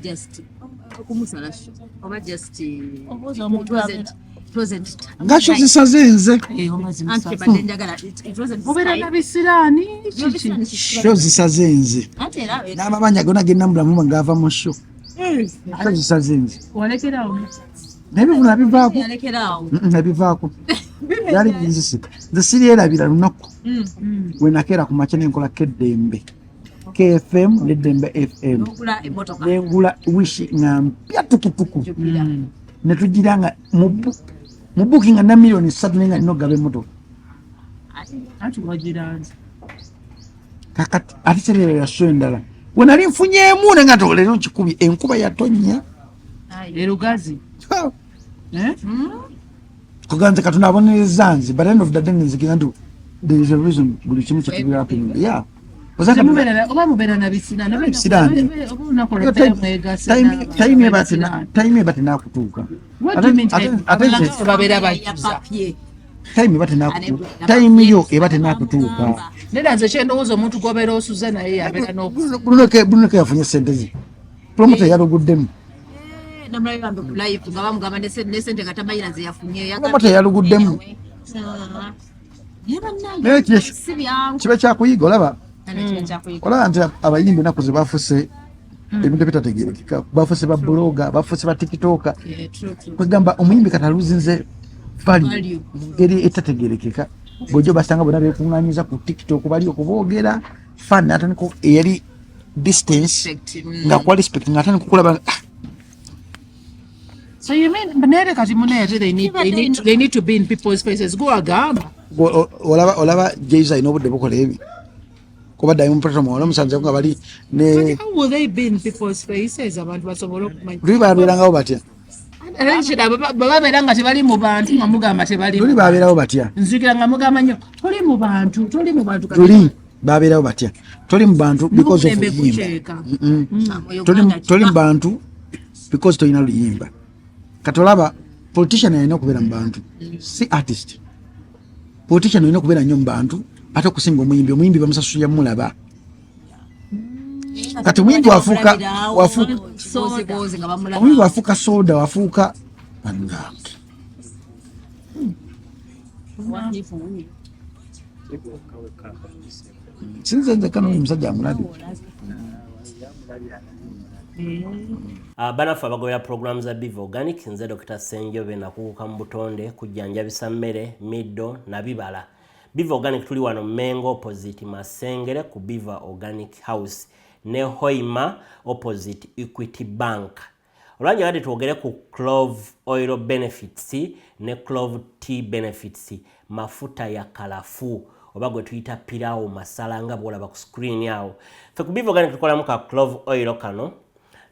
just kumusalasho oba just it wasn't ngacho zisazenze it wasn't mubera nabisirani sho zisazenze n'amabanja gona genambula mu ngava mu sho sho zisazenze walekerawo nebivuna bivaako nabivako yali nzisi zisiri erabira lunaku wenakera ku makya nenkola keddembe KFM nedembe FM nengula wishi nga mpya tukutuku netugiranga mu booking na milioni 3 nenga nogaba moto ati wajiranze kakati atiserera yasho endala wenali nfunyemu nenga tolero kikubi enkuba yatonya erugazi kuganza katuna abonerezanzi but end of the day nzikinga there is a reason buli kimu kyatubira happening yeah Oba mubera na bisina na obuna kola time batina kutuka ate babera bajuza time batina kutuka time yo ebatina kutuka neda nze chendozo omuntu gobera osuza naye yabera no bunuke yafunye sentezi promoter yaluguddemu namulayo bambe ku live ngabamugamba ne sente katamayira ze yafunye promoter yaluguddemu kiba kyakuyiga olaba kola nti abayimbi naku ze bafuse ebintu bitategerekeka bafuse ba bloga bafuse ba tiktoka kwegamba omuyimbi kataluzinze value ngeri etategerekeka bojo basanga bona bekunganyiza ku tiktok bali okubogera fan ate niko eri distance nga kwa respect ngata nikukulaba. So you mean banere kati munere they need to be in people's faces go agamba olaba Jay-Z inobudde bukola ebi kuba Diamond Platnumz wala musanze nga bali ne how will they be in people's faces abantu basobola okumanya libabeerangawo batya baba beranga tebali mu bantu nga mugamba tebali libabeerawo batya nzikira nga mugamba nnyo toli mu bantu tuli babeerawo batya toli mu bantu because of luyimba toli mu bantu because tolina luyimba katolaba politician alina okubeera mu bantu si artist politician alina okubeera nnyo mu bantu ate okusinga omuyimbi bamusasuya mulaba kati omuyimbi wafuuka soda wafuuka sinze nze kano omusajja amulabi banafu abagobera programu za Biva Organic nze Dr. Senjobe nakuuka mu butonde kujjanjabisa mmere middo na bibala. Biva Organic tuli wano Mengo opposite Masengere ku Biva Organic House ne Hoima opposite Equity Bank. Olwanya kati tuogere ku Clove Oil Benefits ne Clove Tea Benefits mafuta ya kalafu oba gwe tuyita pilau masala nga bwolaba ku screen yawo. Fe ku Biva Organic tukolamu ka Clove Oil kano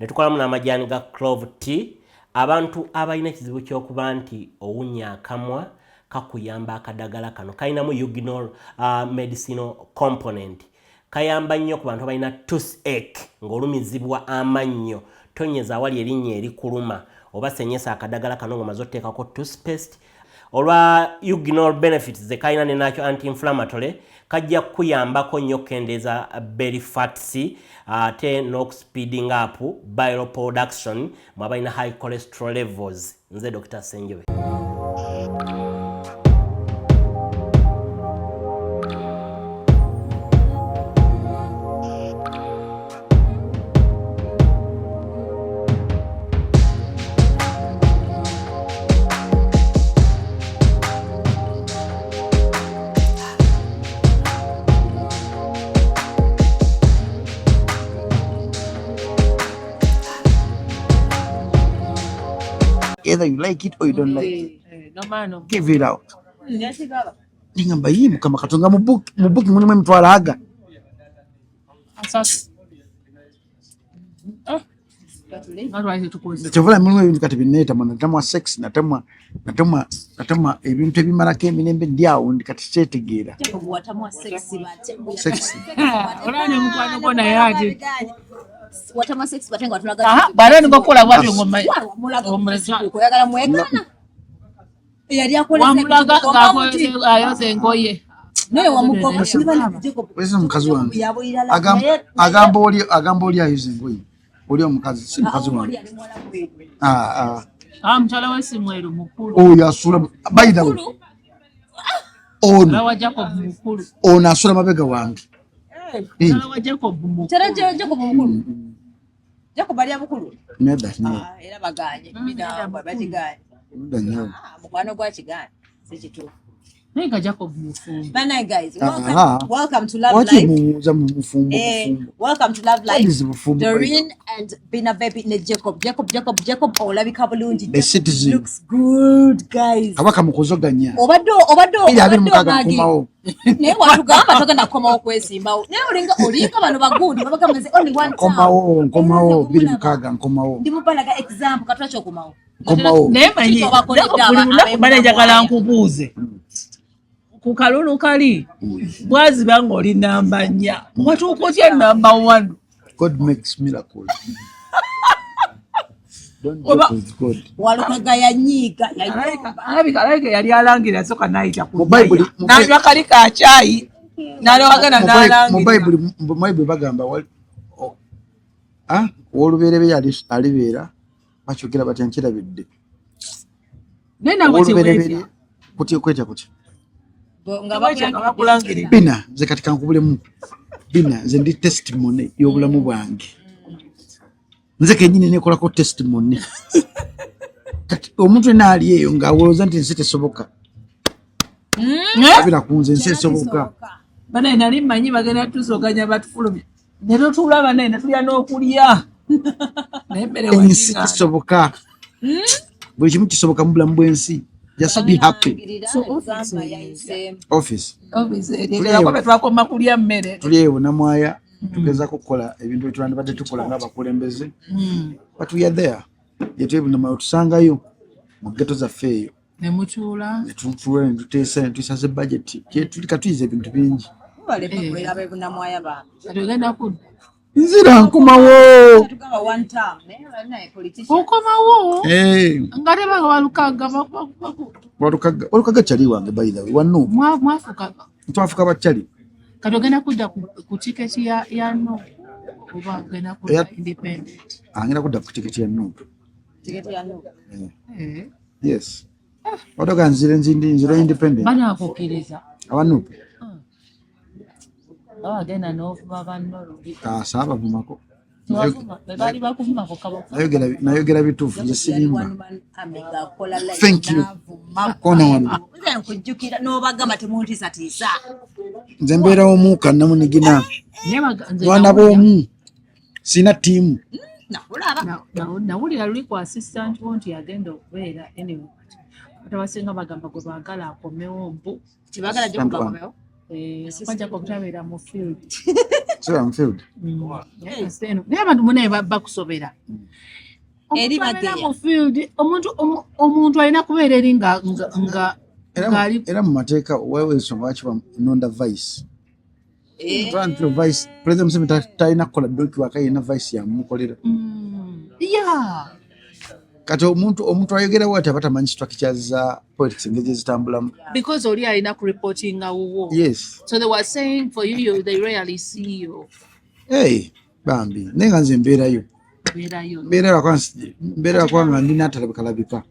ne tukolamu n'amajani ga Clove Tea. Abantu abalina ekizibu ky'okuba nti owunya akamwa kakuyamba akadagala kano kainamu eugenol medicinal component kayamba nnyo ku bantu abalina toothache ng'olumizibwa amannyo tonyeza awali erinnya erikuluma oba senyesa akadagala kano ng'omaze otteekako toothpaste olwa eugenol benefits ze kalina ne nakyo anti-inflammatory kajja kuyambako nnyo okkendeeza belly fats ate n'okuspeeding up bile production mwabalina high cholesterol levels. Nze Dr. Senjobe. Either you like it or you don't like it. No. Give it out. Ningamba yimu kama katonga mu book mulimu emitwala aga. Asas. Otherwise tukoze. Chovola mulimu ebintu kati bineta mana natamwa sex natamwa ebintu ebimalako emirembe ndyawo ndi kati kyetegeera. Watamwa sex bate. Sex. Olane mukwano gona yaje. Watama sex batenga watulaga. Barani ngokola bwati ngoma. Oyagala mwekana. Yali akola wamulaga ngako ayose ngoye. naye wamugoba wese mukazi wange agamba oli ayuza engoye oli omukazi si mukazi wange mukyala we si mweru mukulu oyo asula by the way ono asula mabega wange Jacob ali abukulu nedda era baganye bidamba batiganye mukwano gwa kiganye si kituufu Nega Jacob mufumbo. Bana guys, welcome to Love Life. Welcome to Love Life. Doreen and Bina Baby ne Jacob olabika bulungi. The citizen looks good guys. Abaka mukozoganya. Obaddo. Kumawo. Ne watugamba togenda kukomawo kwesimbawo. Ne olinga bano bagundi babaka maze only one time. Nkomawo bili mukaga nkomawo. Ndimupalaga example katwacho kumawo. Nkomawo. Nemanyi. Bana njagala nkubuuze. Ku kalulu kali bwazi bango oli namba 4 watuuka otya namba 1. God makes miracles. Don't joke with God. Walukaga yanyiga alabika yali alangira soka naita ku Bible nanywa kali ka chai nalowagana nalangira mu Bible bagamba oluberebe yali alibeera bachogera batya nkirabidde nena bwe kuti kweta kuti bakulangirira bina ze katika nkubulemu bina ze ndi testimony y'obulamu bwange nze kenyini nekolako testimony kati omuntu naali eyo ng'awolooza nti nsi tesoboka abira kunze nsi tesoboka bana nali mmanyi bagenda tusoganya batufulumya ne tutulaba naye ne tulya n'okulya ensi tesoboka buli kimu kisoboka mu bulamu bw'ensi. Just be happy. So office. Twakoma kulya mmere. Tuliewo namwaya tugeza kukola ebintu bitulanda bade tukola ng'abakulembeze. But we are there. Yetebu na tusangayo mu ghetto za feyo. Ne muchula. Tutuwe tusaze budget. Tulika tuize ebintu bingi. Wale bakwera be namwaya ba. Atugenda ku nzira nkomawo tukawa one time naye politician okomawo ngate baka walukaga chali wange by the way wano mwafuka twafuka bachali kati ogenda kudda ku ticket ya no oba ogenda kudda independent angenda kudda ku ticket ya no yes odoga nzira independent bana akokereza abantu agenda n'ovuba banno saba vumako bali bakuvumako kabo nayogera bituufu nze sirimba thank you kona wano nkujjukira n'obagamba temuntiisatiisa nze mbeera omuuka namunigina bwana b'omu sina ttiimu nawulira luli ku assistant wo nti yagenda okubeera anyway atabasinga bagamba gwe baagala akomewo mbu tibagala gye kubakomewo kwanja kutabera mu field so field naye abantu munaye bakusobera eri bateya mu field omuntu alina kubeera eri nga era mu mateeka wewe ensonga lwaki banonda vice vice president Museveni talina kukola doki wakayina vice yamukolera kati omuntu ayogera ati abatamanyi structures za politics engeri zitambulamu because oli alina ku reporting wuwo yes so they were saying for you they rarely see you bambi nenga nze mbeerayo kwanga ndina atalabika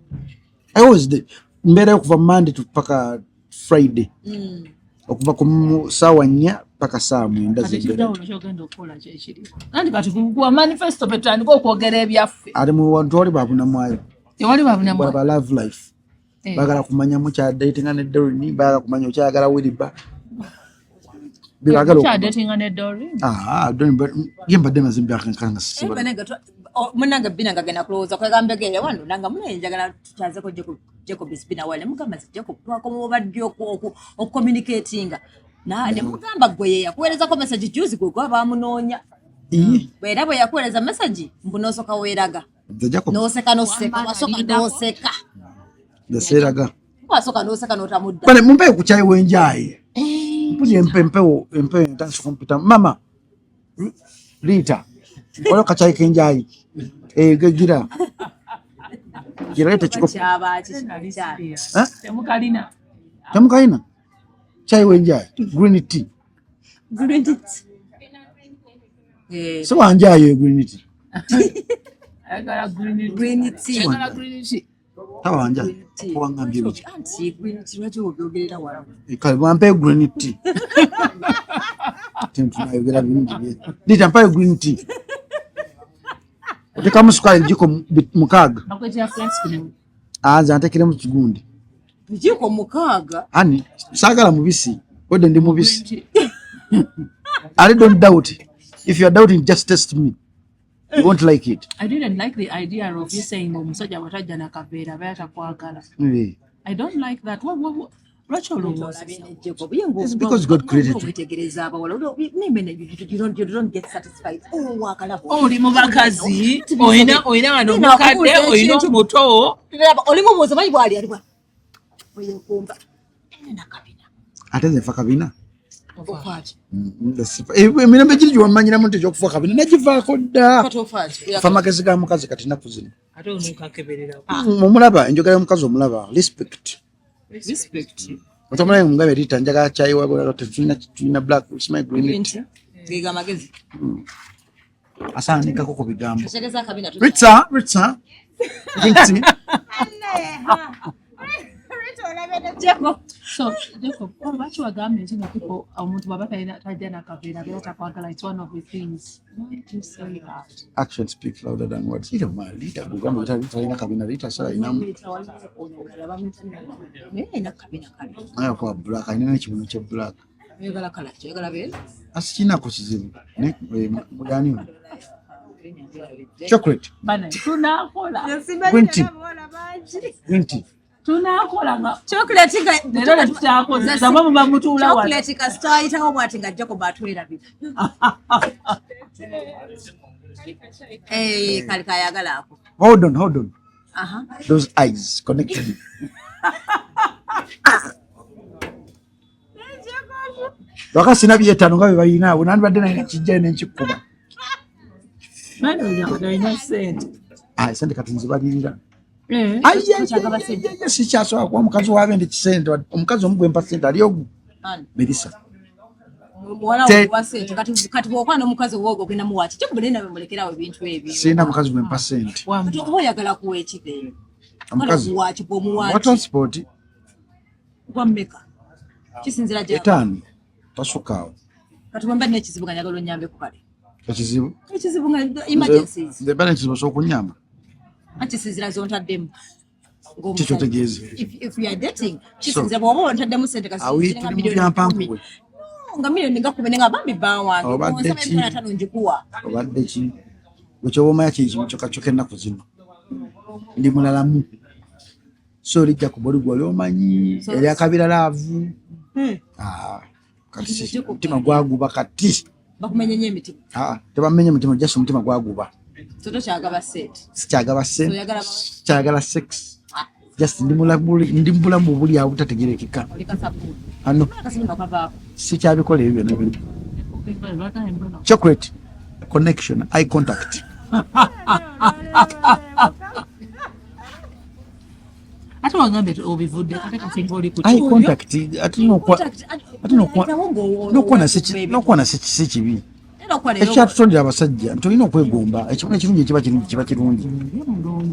I was the mbeerayo kuva Monday paka Friday okuva ku saawa 4 paka saa 9 kati kuwa manifesto petani ko kwogera ebyaffe ali mu wantu oli babuna mwayo tewali babuna mwayo ba love life bagala kumanya mu kya dating and Doreen bagala kumanya okyagala Williba bagala dating and Doreen Doreen yemba dema zimbi akankanga sisiba munanga bina ngagena close kwegamba geye wano nanga munenjagala tuchaze ko Jacob Spina wale mugamba Jacob twakoma obadyo o communicating na ne mugamba gwe yakueleza ko message juice gwe kwa munonya bwera bwe yakueleza message mbunosoka weraga noseka noseka ndaseraga wasoka noseka notamudda bale mumpe kuchayi wenjaye mpuje empe ntanso kompyuta mama Rita wala kachayi kenjayi gegira girete chiko temukalina chai wenjayo green tea Green tea. so wanjayo green tea ayagala green Green tea. ayagala green tea tawanja kuwangambye biki Anti green tea lwaki ogyogerera wala. kale wampe green tea tunayogera bingi lita mpayo green tea otekamu sukali jiko mukaaga bakwetera flask ne aza ntekere kigundi Jiko mukaaga. ani sagala mubisi wede ndi mubisi I don't doubt if you are doubting just test me you won't like it. I didn't like the idea of you saying omusajja watajja na kaveera bayata kwagala. I don't like that. What It's because God created you. You don't get satisfied. oli mu bakazi oyina wano mukadde oyina omuto olimu muzi manyi bwali aliwa oyekumba ena kabina ate nfa kabina okwaje emirembe giri gyewamanyiramu nti ekyokufa kabina nagivaako dda katofaje fa magezi ga mukazi kati naku zino ate onukakeberera omulaba enjogera y'omukazi omulaba respect otomulaye mugabe lita njagala chai wabula tulina black smile green tea giga magezi asaanikako ku bigambo tegeza kabina Ritza so Jacob lwaki wagambye nti people omuntu bwaba tajja na kaveera bayata kwagala it's one of the things why do you say that action speaks louder than words ita malita kugamba talina kabina lita sala inamu ena kabina kali aya kwa black alina n'ekibuno kye black yagala kala yagala be asikinako kizibu mugani chocolate bana tunakola green tea tunakola nga chocolate ga lero ne tutakoze zaba muba mutuula wano chocolate ka star itawo bwati nga Jacob atwera bi kali kayagala ako hold on aha those eyes connected wakasina byetano nga bebalina abo nandi badde nalina kijja n'enkikuba alina sente sente kati nzibalirira kyagaba sikyasobola kuba omukazi wabe ndi kisente omukazi omu gwempa sente ali ogu Melissa muwala wa sente kati bw'okola n'omukazi woogo ogenda muwaaki kyekubire nawe mulekerawo ebintu ebyo sirina mukazi gwempa sente kati oba oyagala kuwa ekibeero omukazi waaki bw'omuwaaki transport gwa mmeka kisinzira gye etaano tasukaawo kati bwemba nina ekizibu nga njagala onnyambeku kale ekizibu nga emergencies nze bana ekizibu osobola okunyamba kisinzira zontaddemu kikyotegeeza if you are dating kisinzira bw'oba ontaddemu sente tuli mu byampampuwe nga miliyoni nga 10 nga bambi banwange Obadde ki? 5 njikuwa obadde ki wekyoba omanya kintu kyokka ennaku zino ndi mulalamu so olijja ku boli gwali omanyi eryakabira laavu kati omutima gwaguba kati bakumenye nnyo emitima tebamenye mutima jasi omutima gwaguba so tokyagaba sente sikyagaba So, oyagala- sikyagala sex just ndi mubulamu obuli awo butategerekeka oli kasabuuni ano akasimu nga kavaako sikyabikola ebyo byonna biri chocolate connection eye contact ate wagambye obivudde ate kasinga oli ku eye contact ate nokuwana si kibi ekyatutondera abasajja nti olina okwegomba ekimu ekirungi ekiba kirungi kiba kirungi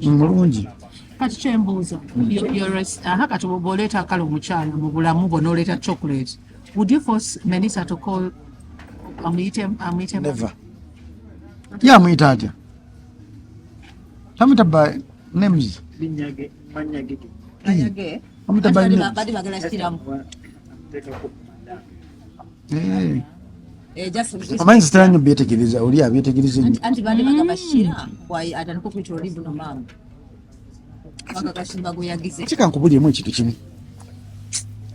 mulungi kati kyembuuza kati bwoba oleeta kale omukyala mu bulamu bwo n'oleeta chocolate would you force Melissa to call amuyite never ye amuyita atya tamuyita by names amuyita by names badi bagala kiramu amanyi zitalanyo byetegereza oli abyetegereza ennyo anti bandi bagamba kira atandika okuyita oli buno maama bagakashimba gweyagize kikankubuliremu ekintu kimu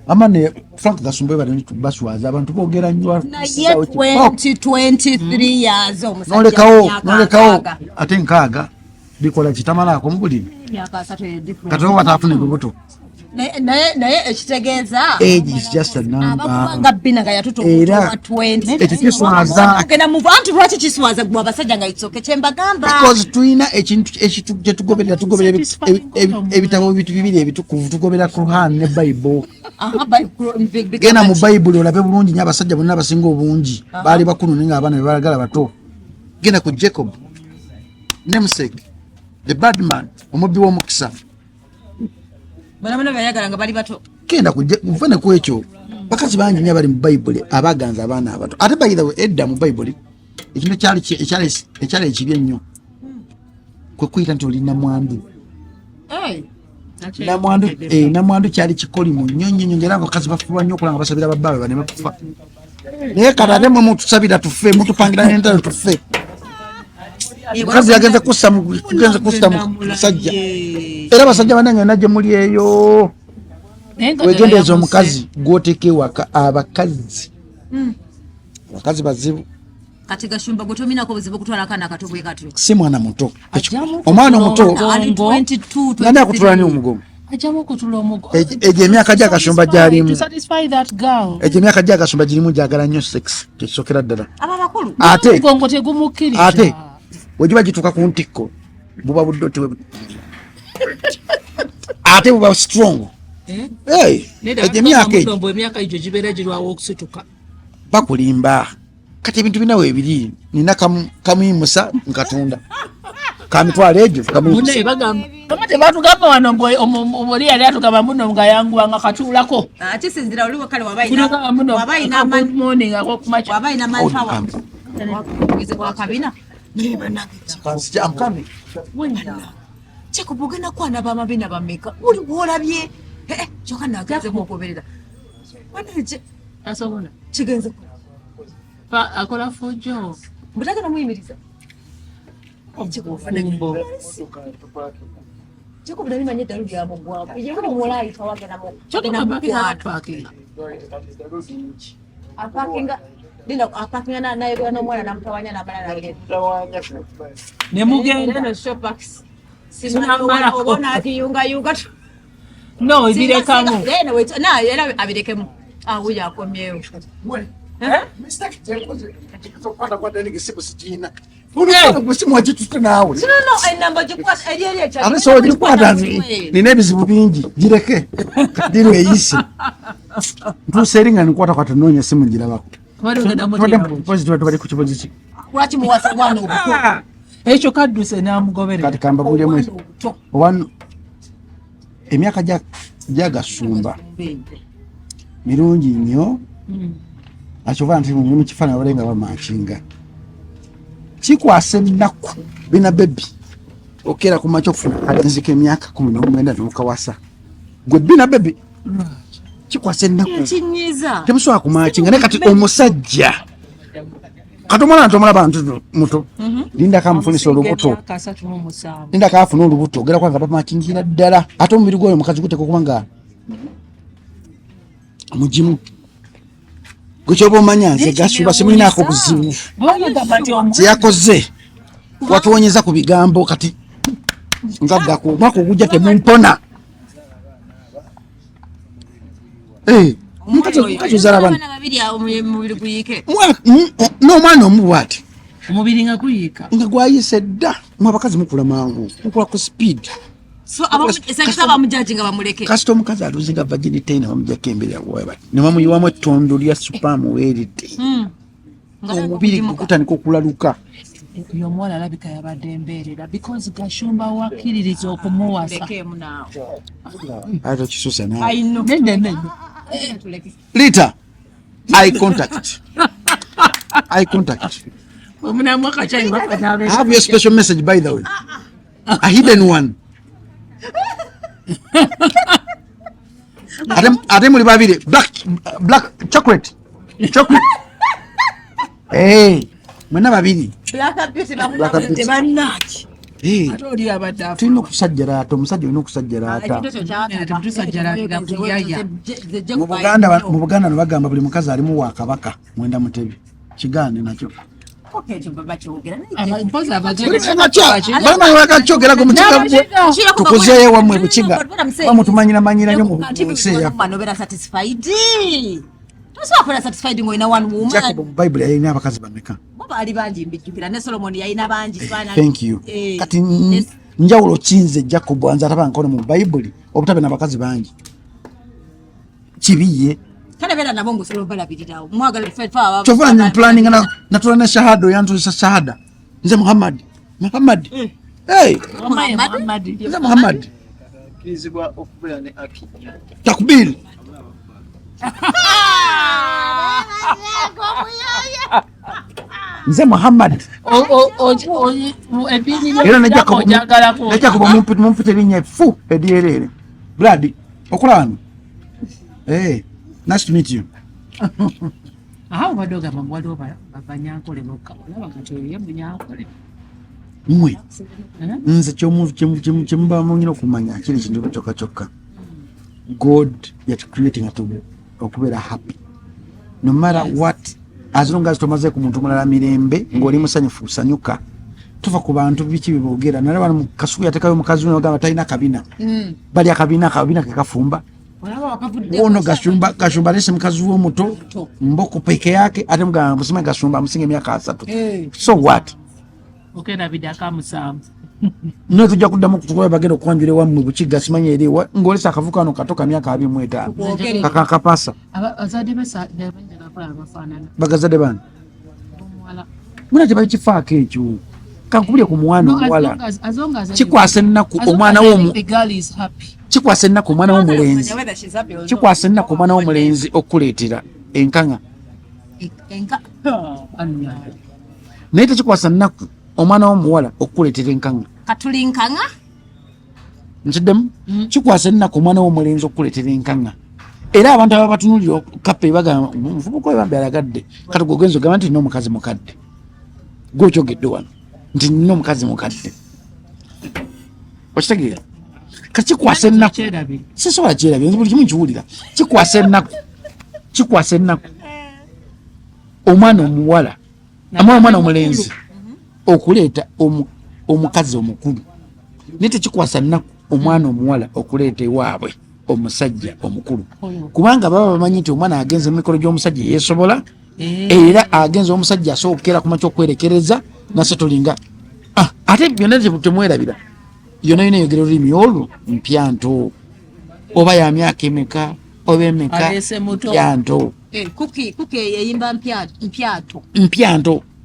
amane Frank Gasumbe bali baswaza abantu boogera nnyo naye 2023 years omusajja nolekawo ate nkaaga bikola kitamalaako mubuliri myaka 3 different kati oba taafuna ebibuto naye ekitegeeza age is just a number. abakubanga bbina nga yatutuwa 20 ekyo kiswaza genda mu bantu lwaki kiswaza gwe abasajja nga itsoke kyembagamba because tuyina ekintu kyetugoberera tugoberera ebitabo bitu bibiri ebitukuvu tugoberera Quran ne Bible. Genda mu Bible olabe bulungi nnyo abasajja bonna abasinga obungi baali bakulu nga abaana bebalagala bato. Genda ku Jacob namesake the bad man omubbi w'omukisa bana bayagala nga bali bato. Genda kuvane ku ekyo bakazi bangi nnyo abali mu Bible abaganza abaana abato ate by the way edda mu Bible ekintu ekyali ekibi ennyo kwe kuyita nti oli namwandu. Namwandu kyali kikolimu nnyo nnyo ngera abakazi bafuba nnyo okulanga basabira babbaabwe bane bakufa naye kati ate mwe mutusabira tufe mutupangira n'entalo tufe. Mukazi yagenze kussa musajja era abasajja banange najje muli eyo wegendeeza omukazi gw'oteeka ewaka abakazi bazibu kati Gashumba gwe tominako buzibu kutwala akaana kato bwe katyo si mwana muto omwana omuto nani akutwala ni omugomo ajamu kutula omugo egyo emyaka gya Gashumba gyalimu egyo emyaka gya Gashumba girimu gyagala nnyo sex tekisokera ddala abakulu ate omugongo tegumukkiriza ate wegiba gituuka ku ntikko buba buddoti ate buba strong. Emyaka egyo gibeera girwawo okusituka bakulimba kati ebintu binawo ebiri nina kamuyimusa nkatunda kamitwala egyo tebatugamba wano oli yali atugamba muno nga yanguwanga katuulako kisinzira oliwo kale wabaina manwakabina kyekubugenda kwana bamabina bameka uli bwolabye kyokka nagezemu okuberera asobola kigenze akola fujjo butagenda muyimiriza kyekubula limanye eddalu lyamugwamu yekuli muwola ayita wagenamu apakinga nayogera n'omwana namutawanya namala nagenda nemugenda obona atiyungayunga no ibirekamu era abirekemu awuyo akomyewo nina ebizibu bingi gireke dirweyise ntuusa eri nga nikwatakwata noonya simu ngirabako tubali ku kibozi ki ekyo kadduse namugoberera kati kambagulemu owanu emyaka gya Gashumba mirungi nnyo akyova nti mu kifaananyi abalenga bamakinga kikwasa ennaku bina bebi okeera ku makya okufuna akagenzi k'emyaka 19 nomukawasa gwe bina bebi kikwasa ennaku temusobola kumakinga naye kati omusajja kati omwana ntomulaba nti muto linda kamufunisa olubuto linda kafuna olubuto ogera kwanga bamakingira ddala ate omubiri gwoyo mukazi guteka okuba nga mugimu gwekyoba omanya nze Gashumba simulinako buzibu kyeyakoze watuwonyeza ku bigambo kati ngaggaku omwaka ogujja temumpona mukazi ozala bana n'omwana omu bwati omubiri nga guyiika nga gwayise dda mwe abakazi mukula mangu mukula ku speed kasita omukazi aluzinga virginity ina bamujjako embera webati ne bamuyiwamu ettondo lya supamu weerite omubiri gukutandika okulaluka oyo omuwala alabika yabadde embeerera because Gashumba wakkiririza okumuwasa ate okisusa nedde Lita eye contact omunamu akacyayi I have your special message by the way a hidden one ate muli babiri black chocolate mwena babiri tulina okusajjaraata omusajja olina okusajjaraata mu Buganda no bagamba buli mukazi alimu wa kabaka mwenda mutebi kigaane nakyo Okay, baba kyogera. Mpoza bana wakachogera ku mukiga tukozeeyo wamwe bukiga bamutumanyira nyo mu nseya manobera satisfied. Tosobola satisfied ngoina one woman. Jacob Bible yayina abakazi bameka. Baba ali banji mbijukira ne Solomon yayina banji fana. Thank you. Kati njawulo kinze Jacob anza tabankono mu Bible obutabe nabakazi banji. Kibiye kana bera nabo ngusolo bala biditawo mwagala fefa chofa ni planning na tulana shahada yantu shahada nze Muhammad hey Muhammad kizibwa okubera ne akinya takbir nze Muhammad era najja kuba mumpite linnya fu edierere Brad okulano hey nice to meet you badoga mangwalo banyankole boka olaba katoye munyankole mwe nze kyemuba munyina okumanya kiri kintu kyokka God yet creating us okubeera happy no matter what as long as tomaze ku muntu mulala mirembe ng'oli musanyufu usanyuka tuva ku bantu biki bibogera nale bano mukasuku yatekayo mukazi uno gamba talina kabina bali akabina kekafumba ono gashumba lese mkazi wo muto mboko peke yake ate mugamba busima gashumba musinge myaka 3 so what okay na bidaka musamu no tujja kuddamu kutukola bagenda okwanjule wamwe bukiga simanye eri ngolesa akavuka no katoka myaka 25 kakakapasa azade besa nebanja nakola abafanana bagazade bana muna tebayi kifaako ekyo kankubulye ku muwano wala kikwasa ennaku omwana w'omu kikwasa ennaku omwana w'omulenzi kikwasa ennaku omwana w'omulenzi okuleetera enkanga naye tekikwasa ennaku omwana w'omuwala okuleetera enkanga katuli nkanga nkiddemu kikwasa ennaku omwana w'omulenzi okuleetera enkanga era abantu ababatunulira kappe bagamba muvubuka oyo bambi alagadde kati gogenza ogamba nti nina omukazi mukadde gwokyogedde wano nti nina omukazi mukadde okitegeera kakikwasa ennaku sisobola kyerabye buli kimu nkiwulira kikwasa ennaku omwana omuwala omwana omulenzi okuleeta omukazi omukulu naye tekikwasa nnaku omwana omuwala okuleeta ewaabwe omusajja omukulu kubanga baba bamanyi nti omwana agenze mu mikolo gy'omusajja yeesobola era agenze omusajja asookera ku makya okwerekereza nasetulinga ate byonna temwerabira yonna yona yogera olulimi olwo mpyanto oba ya myaka emeka oba emeka mpyanto yeyimba mpyato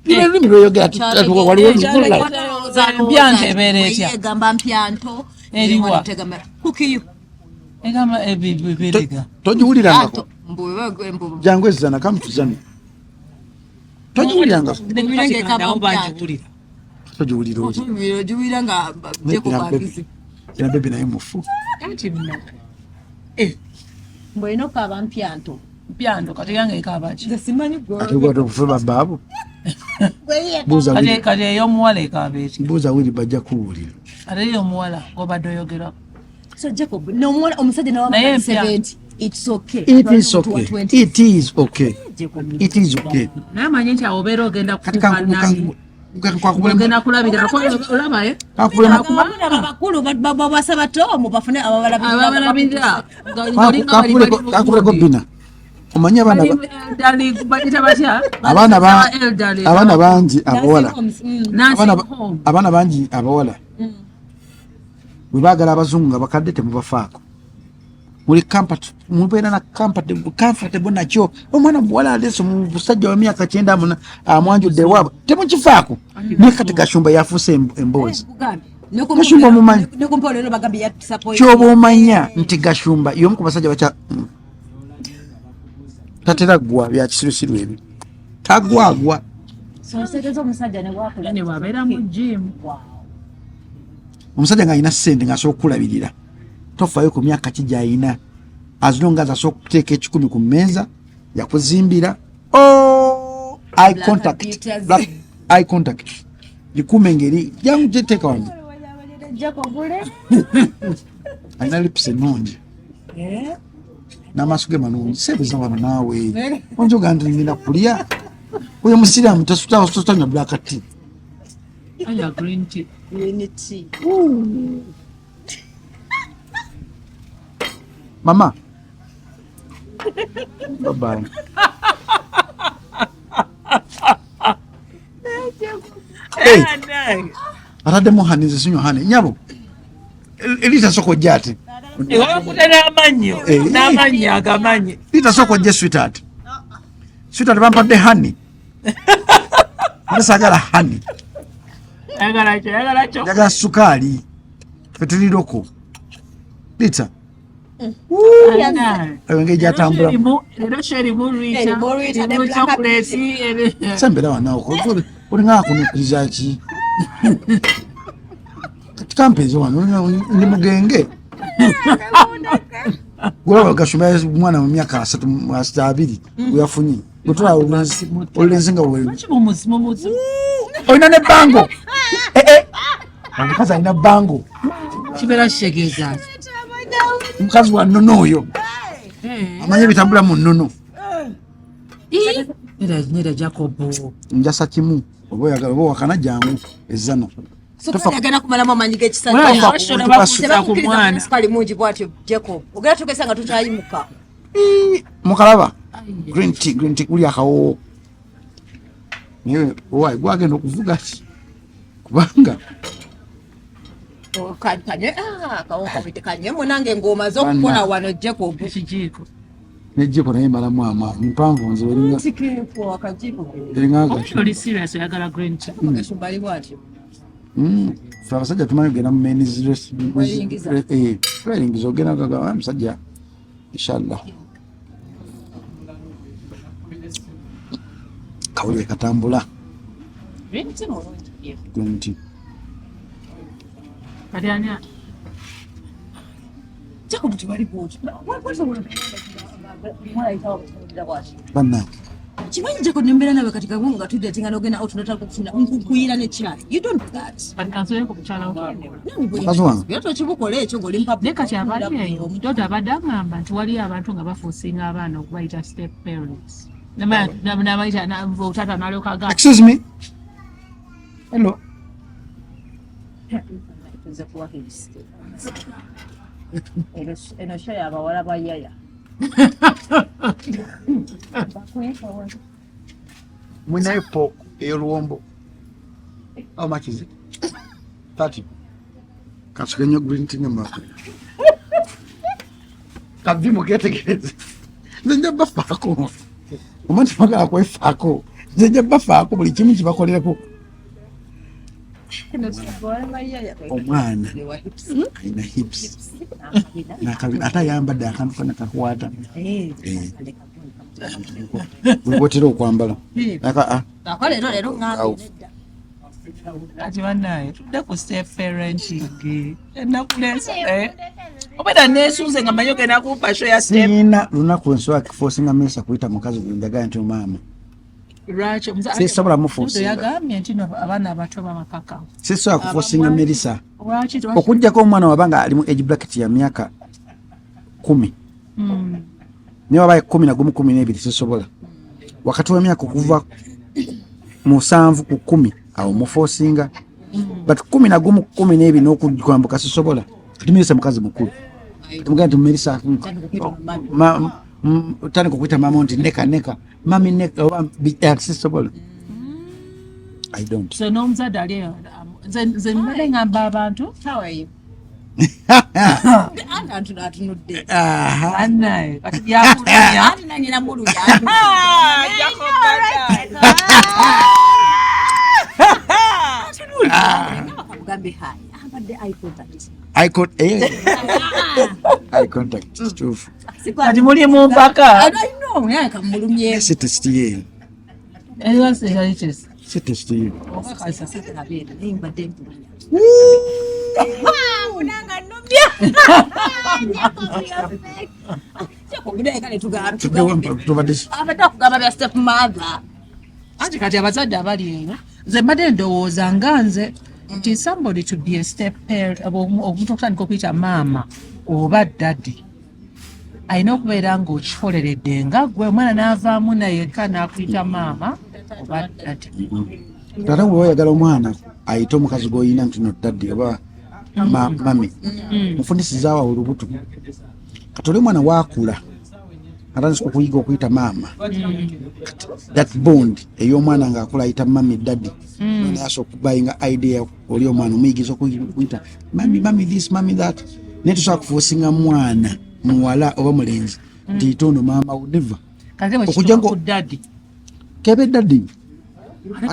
olulimi lweyogera waliwo mpyanto ebeera etya yegamba mpyanto eriwa kukiyo egamba ebibiriga togiwulirangako jangu ezizana kamutuzane togiwulirangako togiwulira era bebe naye mufu mbwena okaba mpyanto kati yange ekabaki ate gwate obufe babbaabo kati ey'omuwala ekaba eki buuza wiri bajja kuwulira ate ey'omuwala obadde oyogerako so Jacob omusajja nawe 70 it's okay it is okay naye amanyi nti awo obeera ogenda kukufanani ogenda kulabira olabaye abakulu babasa batomu bafune ababalabirira kakubuleko bina omanyi abaana bangi abawala bwe baagala abazungu nga bakadde temubafaako muli mubeera na comfortable nakyo omwana muwala aleese musajja wa myaka 9 amwanjudde ewaabwe temukifaako naye kati gashumba yafuuse emboozi gashumba omumanyi kyoba omanya nti gashumba y'omu ku basajja bakya tatera ggwa bya kisirusiru ebyo tagwagwa omusajja ng'alina ssente ng'asobola okukulabirira tofaayo ku myaka ki gy'alina as long as asobola okuteeka 10 ku mmeeza yakuzimbira eye contact gikuuma engeri jangu gyeteeka wange alina lips ennungi n'amaaso ge manungi seebuza wano naawe onjoga nti ngenda kulya Oyo musiramu tasutanya black tea. Aya green tea. Unity. Mama. Bye-bye. Hey. Atadde muhani zisinyo hani. Nyabo. Elita soko jate. Ewa kutana amanyo. N'amanyo agamanyi. Elita soko je sweetheart. Sweetheart bampadde hani. Nasagala hani. Yagala cho. Yaga sukali. Fetuliroko. Lita. Ewenge jatambula. Lero sheri burita. Lero chocolate. Sembera wanao. Ulinga kunukiriza ki. Kampezo wano ndi mugenge. Gwa gashuma mwana mu myaka 3 uyafunyi. Gutwa ulenzinga wewe. Muzimu. Oyina ne bango. Omukazi alina bango. Kibera shegeza. Omukazi wa nnono oyo. Amanye bitambula mu nnono. Nera Jacobo. Njasa kimu. Obo yagala bo wakana jangu ezana. Sokali agana kumala mu manyi g'ekisanja. Wala bashona bakusa ku mwana. Sokali mungi bwatyo Jacob. Ogera tugesa nga tutayimuka. Mukalaba. Green tea kuli akawo. Niwe owa gwagenda okuvuga ki. Kubanga kanye munange ngoma z'okukola wano Jacob. Kijiko. nejjeko naye malamu amaanyi mpanvu nze Oli serious oyagala green tea. fe abasajja tumanyi kugenda mu men's tweringiza ogenda gaga musajja inshallah kawulire katambula green tea Kati ani Jacob tubali bwoti. bannange Chimanyi Jacob nembera nawe katika bunga tudde tinga nogenda out notaka kufuna nkukuyira ne chai. You don't do that. kati kansoye ku kuchala okwo. mukazi wange Yato chibukola ekyo ngoli mpapa. Ne kati abali eyo omutoto abadde agamba nti wali abantu nga bafuusinga abaana okubayita step parents. Namayita otata nalyoka agamba. excuse me hello Eno shaya abawala ba yaya. mwinayo pork ey'oluwombo how much is it 30 kasuke nnyo green tea ng'amaka kavimu ketegereze nze nja bafaako omanti magala kwefaako nze nja bafaako buli kimu kibakolereko omwana alina hips ate ayambadde akantu kona kakwata bwotera okwambala Leero ng'ambi. Kati bannaye tudde ku step parenting. Enakulesa obeda neesuuze nga manyi ogenda kumpa show ya step. siina lunaku nsobola kifoosinga mesa kuyita mukazi gwe njagala nti maama Lwaki sisobola mufoosinga yagambye nti abaana abato bamakaka. sisobola kufoosinga Melissa Lwaki okujjako omwana wabanga ali mu age bracket ya myaka 10 niwe abaye 10 na 12 sisobola wakati w'emyaka okuva mu 7 ku 10 awo mufoosinga but 10 na 12 n'okwambuka sisobola kati Melissa mukazi mukulu tumugenda nti Melissa tandika okuyita maama nti neka mami neka oba sisobola I don't so n'omuzadde ali nze mbadde ngamba abantu How are you? Atunudde. bannaye kati yakulanya Ani nange namuluya. Kamugambe hai. Abadde eye contact. eye contact kituufu kati muli mu mpaka I know, naye kamulumye. si test ye eriwasealitis si test ye Okakasa sekabeera naye mbadde mpulanya. tubadde Abadde akugamba bya step mother. anti kati abazadde abali eno nze mbadde ndowooza nga nze nti somebody to be a step parent omuntu okutandika okuyita maama oba daddy alina okubeera ng'okifoleredde nga gwe omwana n'avaamu nayekka n'akuyita maama oba daddy. Tata bwe oyagala omwana ayite omukazi gw'oyina nti no daddy oba mami mufundisizaawo olubuto kati oli mwana waakula atandise okuyiga okuyita maama that bond ey'omwana ng'akula ayita mami daddy naye asobola okubayinga idea oli omwana omuyigiza okuyita mami this mami that naye tosobola kufuusinga mwana muwala oba mulenzi nti itono maama never okujja ku daddy kebe daddy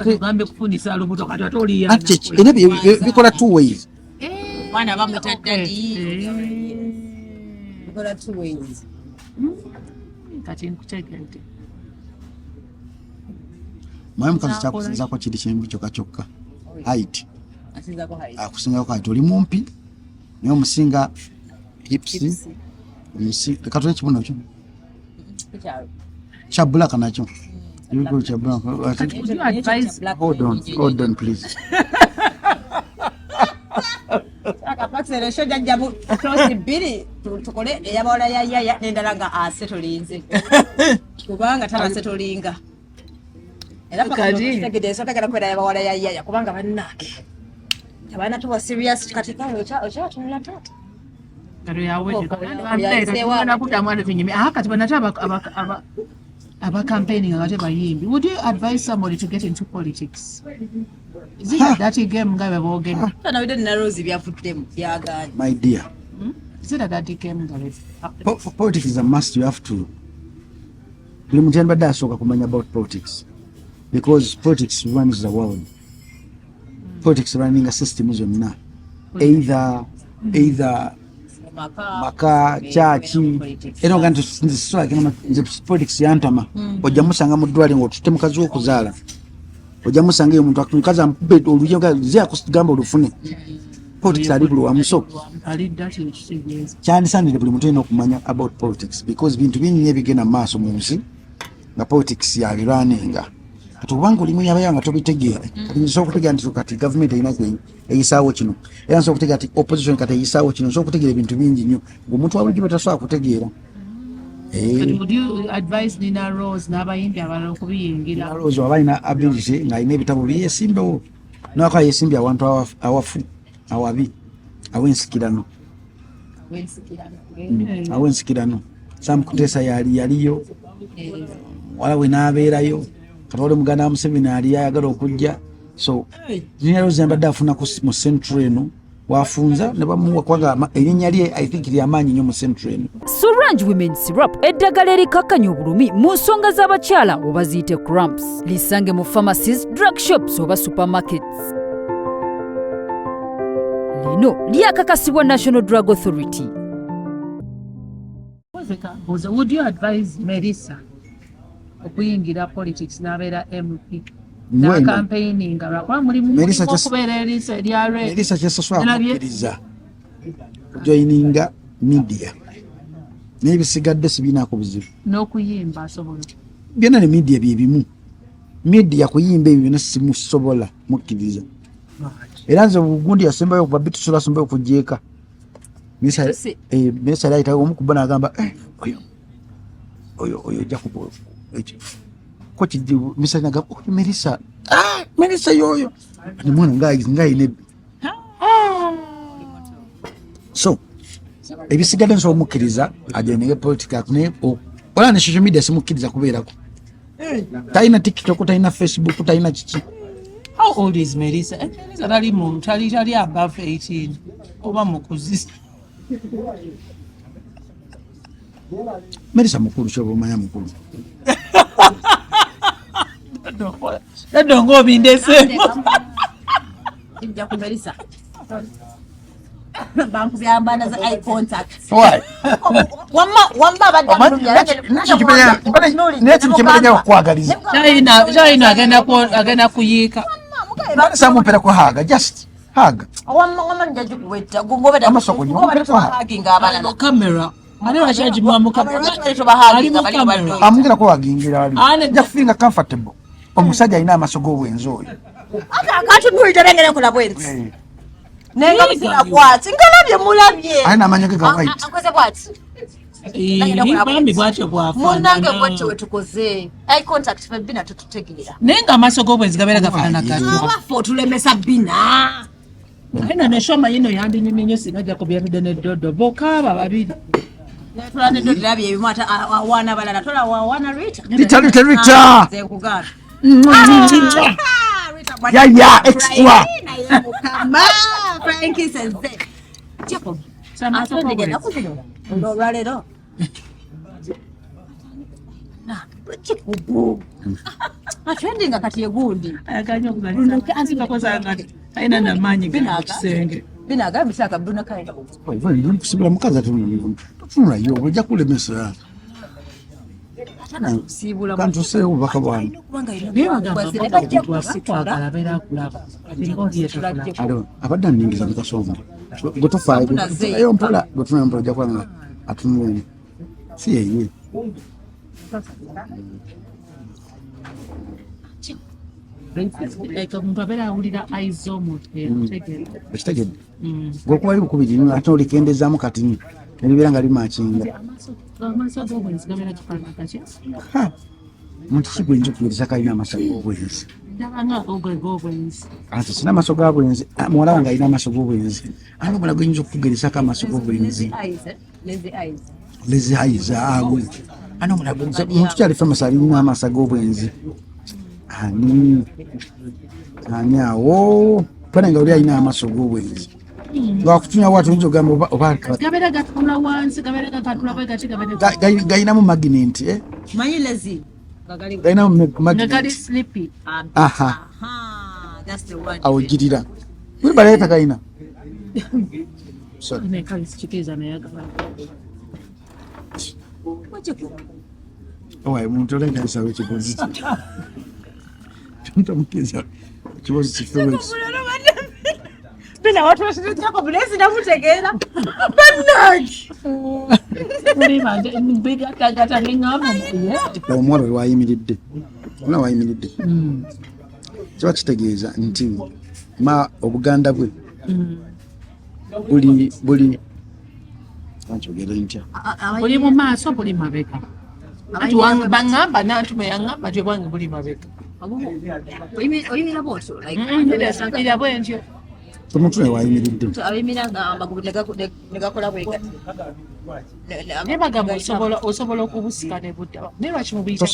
tugambe kufundisa lubuto kati ate oli era bikola two ways mwana bamwita daddy bikola two ways kati nkutegedde mwaye mukazi kyakusinzako kiri kimbi kyokka height asinzako height akusingako height oli mumpi naye omusinga hips katole kibuno kyo kya black nakyo yuko kya black hold on please akapakisera esho jajjabu tosi bbiri tukole eyabawala yayaya n'endala nga asetolinze kubanga tabasetolinga era paktegede esotagala kwera yabawala yayaya kubanga bannange abaana tuba serious katika okyatunula tata about campaigning and whatever yimbi. Would you advise somebody to get into politics? Is it a dirty game? My dear, is it a dirty game? Politics is a must. You have to. About politics because politics runs the world. Politics running a system is not either maka chachi eno gantu siswa kama politics yantama ojja musanga mu ddwali ng'otute mukazi w'okuzaala ojja musanga eyo muntu akazi amukubbe olugendo ze akugamba olufune politics ali buli wamu so kyandisaanidde buli muntu alina okumanya about politics because bintu bingi ebigenda mu maaso mu nsi nga politics yabirwaninga kati kubanga oli munyabayo nga tobitegeere kati nsobola okutegeera nti kati gavumenti erina eyisaawo kino era nsobola okutegeera nti opposition kati eyisaawo kino nsobola okutegeera ebintu bingi nnyo ng'omuntu wabulijjo batasobola kutegeera. Would you advise Nina Rose n'abayimbi abalala okubiyingira? Nina Rose aba alina ability ng'alina ebitabo byeyesimbewo n'akola yeesimbye abantu awafu awabi aw'ensikirano aw'ensikirano Sam Kutesa yaliyo wala we n'abeerayo katwale muganda wa Museveni ali ayagala okujja so Nina Rose mbadde afuna mu central eno wafunza ne bamuwa kwanga erinnya lye I think lyamaanyi nnyo mu central eno. Surange Women Syrup eddagala erikakkanya obulumi mu nsonga z'abakyala oba ziyite cramps lisange mu pharmacies, drug shops oba supermarkets. Lino lyakakasibwa National Drug Authority. Would you advise Melissa okuyingira politics n'abeera MP? Na campaigning abakola mulimu okubeera Elisa eryalwe Elisa kyesosola kukkiriza joininga media n'ebisigadde sibinaako buzibu n'okuyimba asobola byonna ne media bye bimu media kuyimba ebyo byonna simusobola mukkiriza era nze bugundi yasembayo okuva bitusula asembayo okujeeka Melissa ayita omu ku bo n'agamba oyo ojja kuba ekyo ko kijibu Melissa n'agamba Melissa Melissa yoyo ni mwana ngayine so ebisigadde nsobola omukkiriza ajoininge politics ne wala ne social media simukkiriza kubeerako talina TikTok talina Facebook talina kiki. How old is Melissa? Melissa tali muntu tali above 18 oba mukuzi. Melissa mukulu kyoba omanya mukulu Dadongo bindese Inja ku Melissa banku byambana za eye contact why wamba badamulumya neti kimenya okwagaliza China agenda kuyiika Melissa mumpera ko haga just haga wamba njaji kuweta gongobeda amasoko haginga abana camera ali wachaji mu camera amugira ko wagingira ali jafinga comfortable omusajja alina amasogo obwenzi oyo akati nuliterengere kula bwenzi nenga bisina kwati ngalabye mulabye alina amanyage ga white akoze kwati bambi bwatyo munange bwatyo wetukoze eye contact fe bina tututegeera naye nga amaaso g'obwenzi gabeera gafaanana abaffe otulemesa bina ena neshoma yino yandinyumye nnyo singa ajja kubyamidde n'eddodo bokaaba babiri tulanedodderabye ebimu ate awaana balala tola wawaana Rita zekugana yaya extra mukama Frankie sense Jacob atwendigenda kuzino olwaleero Jacob atwendinga kati egundi ayaganya okugaanzikakozanga ayina namaanyi gekisenge binaga bisaka bduna kaenda ndi kusibira mukazi atunulayo ojja kulemesa kantu seewo baka bwana abadde aningiza mukasonga gwetufaayo mpola gwetunaa mpola ojja kubanga atunulemu si yeye omuntu abeera awulira ayiza omuntu ekitegedde gwokuba ali bukubiri ate olikendezaamu kati nebibeera nga limakinga amaaso g'obwenzi gabeera kifaanana kaki muntu kigwenza okugereza kalina amaaso g'obwenzi ndabanga g'obwenzi ati sina amaaso ga bwenzi muwala wange alina amaaso g'obwenzi ani omula gwenyinza okukugeresako amaaso g'obwenzi lezi eyes ago ani omula muntu kyali famous alina amaaso g'obwenzi ani awo pale nga oli alina amaaso g'obwenzi ngawakutunya watu oyinza ogamba oba gabeera gatula wansi gabeera gatula bwe gati gabeera gayinamu magnet manyi lezi gayinamu nga magnet gali sleepy that's the word awo girira buli baleeta gayina ne kali sikiriza naye owaye muntu olenganisawo ekibozi tontamukiriza ekibozi kifeweki bina watu wasitako bulezi namutegeera bannaki bigatagata nengamba omuwala we wayimiridde ona wayimiridde kiba kitegeeza nti ma obuganda bwe buli ankyogere ntya buli mu maaso buli mabega ati bangamba nantuma yangamba nti obwange buli mabega oyimira bwotyo ira bwentyo omuntu we wayimiridde abimiranga amagulu negakola bwega nebagamba osobola okubusika nebudda naye lwaki mubiyita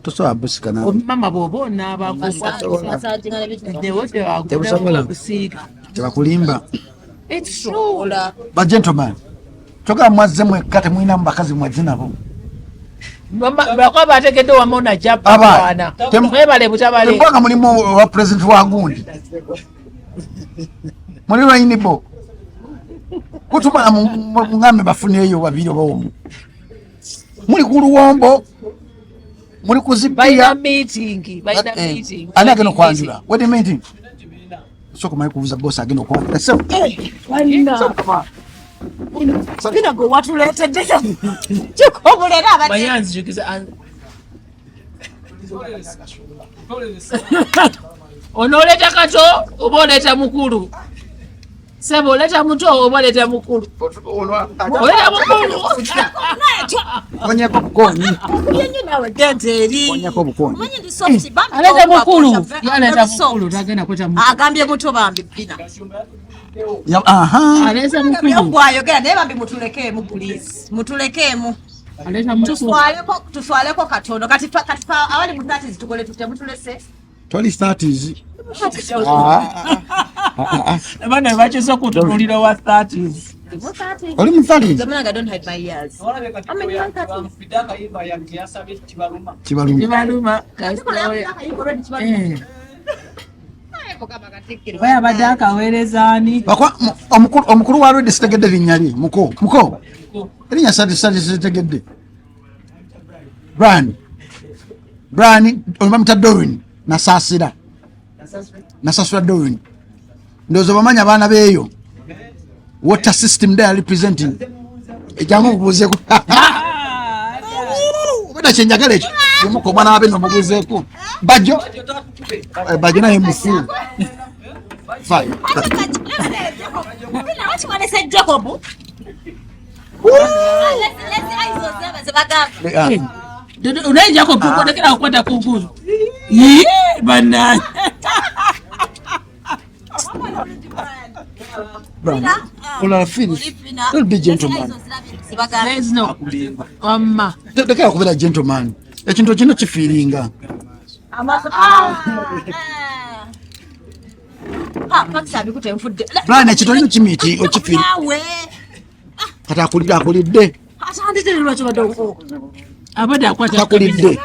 tosobola busikana mama bwoba onaabakusiiga tebakulimba It's true. But gentlemen, toka mwazze mwekka temulina mu bakazi mwazze nabo bakuba bategedde wamu najjabana mwebale butabale mpanga mulimu wa president wa gundi muli lwayinibo kutumala mungambe bafuneeyo babiri oba omu muli ku luwombo muli kuzibira meeting ani agenda okwanjula what do you mean soko mai kuvuza boss agenda okwanjula so Kina go watuletedde kikobulera abadde mayanzi jukiza onoleta kato oba oleta mukulu sebo oleta muto oba oleta mukulu oleta mukulu onyako bukonyi yenye nawe denteri onyako bukonyi manyi ndi soft bambi aleta mukulu yaleta mukulu tagenda kweta mukulu agambye muto bambi bina aha aleta mukulu yogwayogera naye bambi mutulekeemu police mutulekeemu aleta mukulu tuswaleko katono kati awali mu 30s tukole tutemutulese twali 30s bana bakiza kutunulira wa 30s oli mu 30s I don't hide my ears kibaluma baya badde akaweerezaani omukulu wa redi sitegedde linnyali muko erinnya sitegedde Brian olibamita Doreen nasasula Doreen ndowooza bamanyi abaana beeyo water system they are representing ejangu kubuzeeko obadde kyenjagala ekyo yemuko omwana wabe nomubuzeeko bajjo naye mufu unaija kukodekera kukwata kugulu bana Ola finish. Don't be gentleman. there's no mama Tekera kubera gentleman. Ekintu kino kifiringa. Brian ekintu kino kimiti okifiri. Kata akulidde. abadde akwata Takulidde.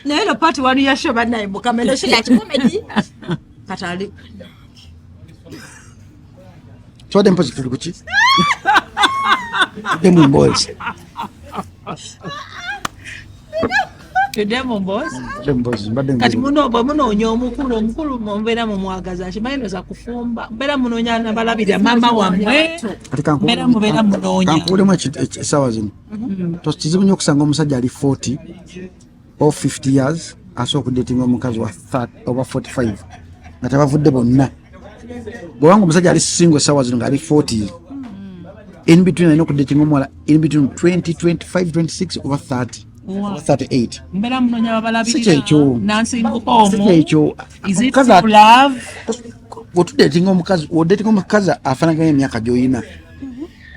naye no pati wanu yasho banaye mukamendo shya kikomedi katali Twade mpozi tuli kuki? Demu boys. Demo boss Demu boys mbadde kati munoonya omukulu mumbeera mumwagaza akimanyi za kufumba mbeera munoonya nabalabira mama wammwe mbeera mubeera munoonya kankuulemu essaawa zino. Kizibu nnyo okusanga omusajja ali 40 or 50 years asobola okudetinga omukazi wa 30 over 45 nga tebavudde bonna. Bwewanga omusajja ali single essaawa zino ng'ali 40 in between alina okudetinga omuwala in between 20, 25, 26 over 30 over 38. mbeera munoonya babalabirira Sikyekyo. nansinguka omwo Sikyekyo. is it Omukazi love otudetinga omukazi afaanaganya emyaka gy'olina,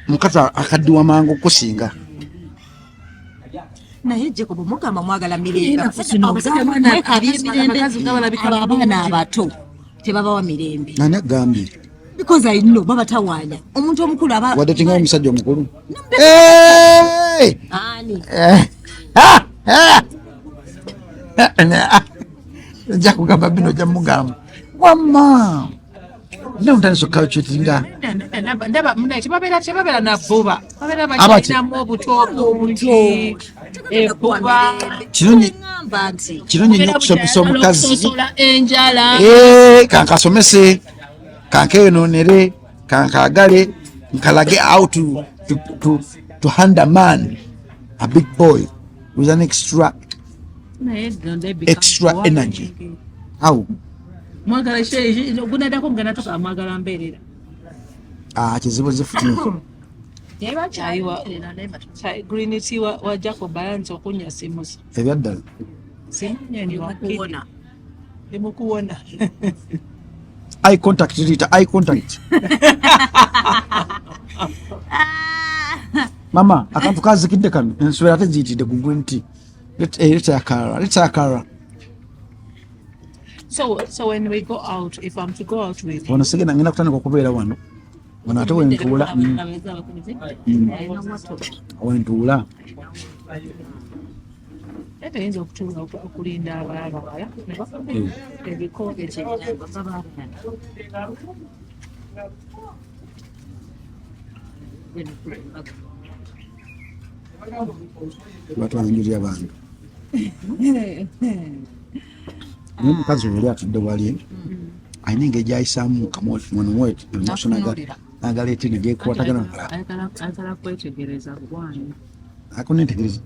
omukazi akaddiwa mangu okusinga. naye Jacob mugamba mwagala mirembe abaana abato tebabawa mirembe Nani agambye? because I know baba tawaanya omuntu omukulu aba Wadetinga omusajja omukulu. ani Nja kugamba bino ojja mugamba. Wamma. Ndio mtaniso kauchitinga. tebabeera navuba babeera Abaki? bakyalinamu obuto bungi ebuba Kirungi ngamba nti kirungi nnyo okusomesa omukazi. okusosola enjala Kankasomese, kankeyonoonere, kankagale, nkalage how to hand a man, a big boy with an extra energy. How? mwagala gunaddako muganatoka mwagala mbeerera Kizibu zifutini. griniti wa Jacob ayanza okunya simusa Ebyaddala. simunyeniwakuwona emukuwona Eye contact, Rita, eye contact. Mama, akantu kazikidde kano. Enswera ate ziyitidde ku green tea. Leta yakara. so when we go out if I'm to go out with Wano sigenda ngenda kutandika okubeera wano. Wano ate wentuula. Wentuula. ayinza okutuula okulinda abalala ebiko Batwanjulira abantu. Naye omukazi oli atudde wali ayina engeri gy'ayisaamu kamono n'agaleeta eno gyekwatagana. ayagala kwetegereza gwani Akunentegereza.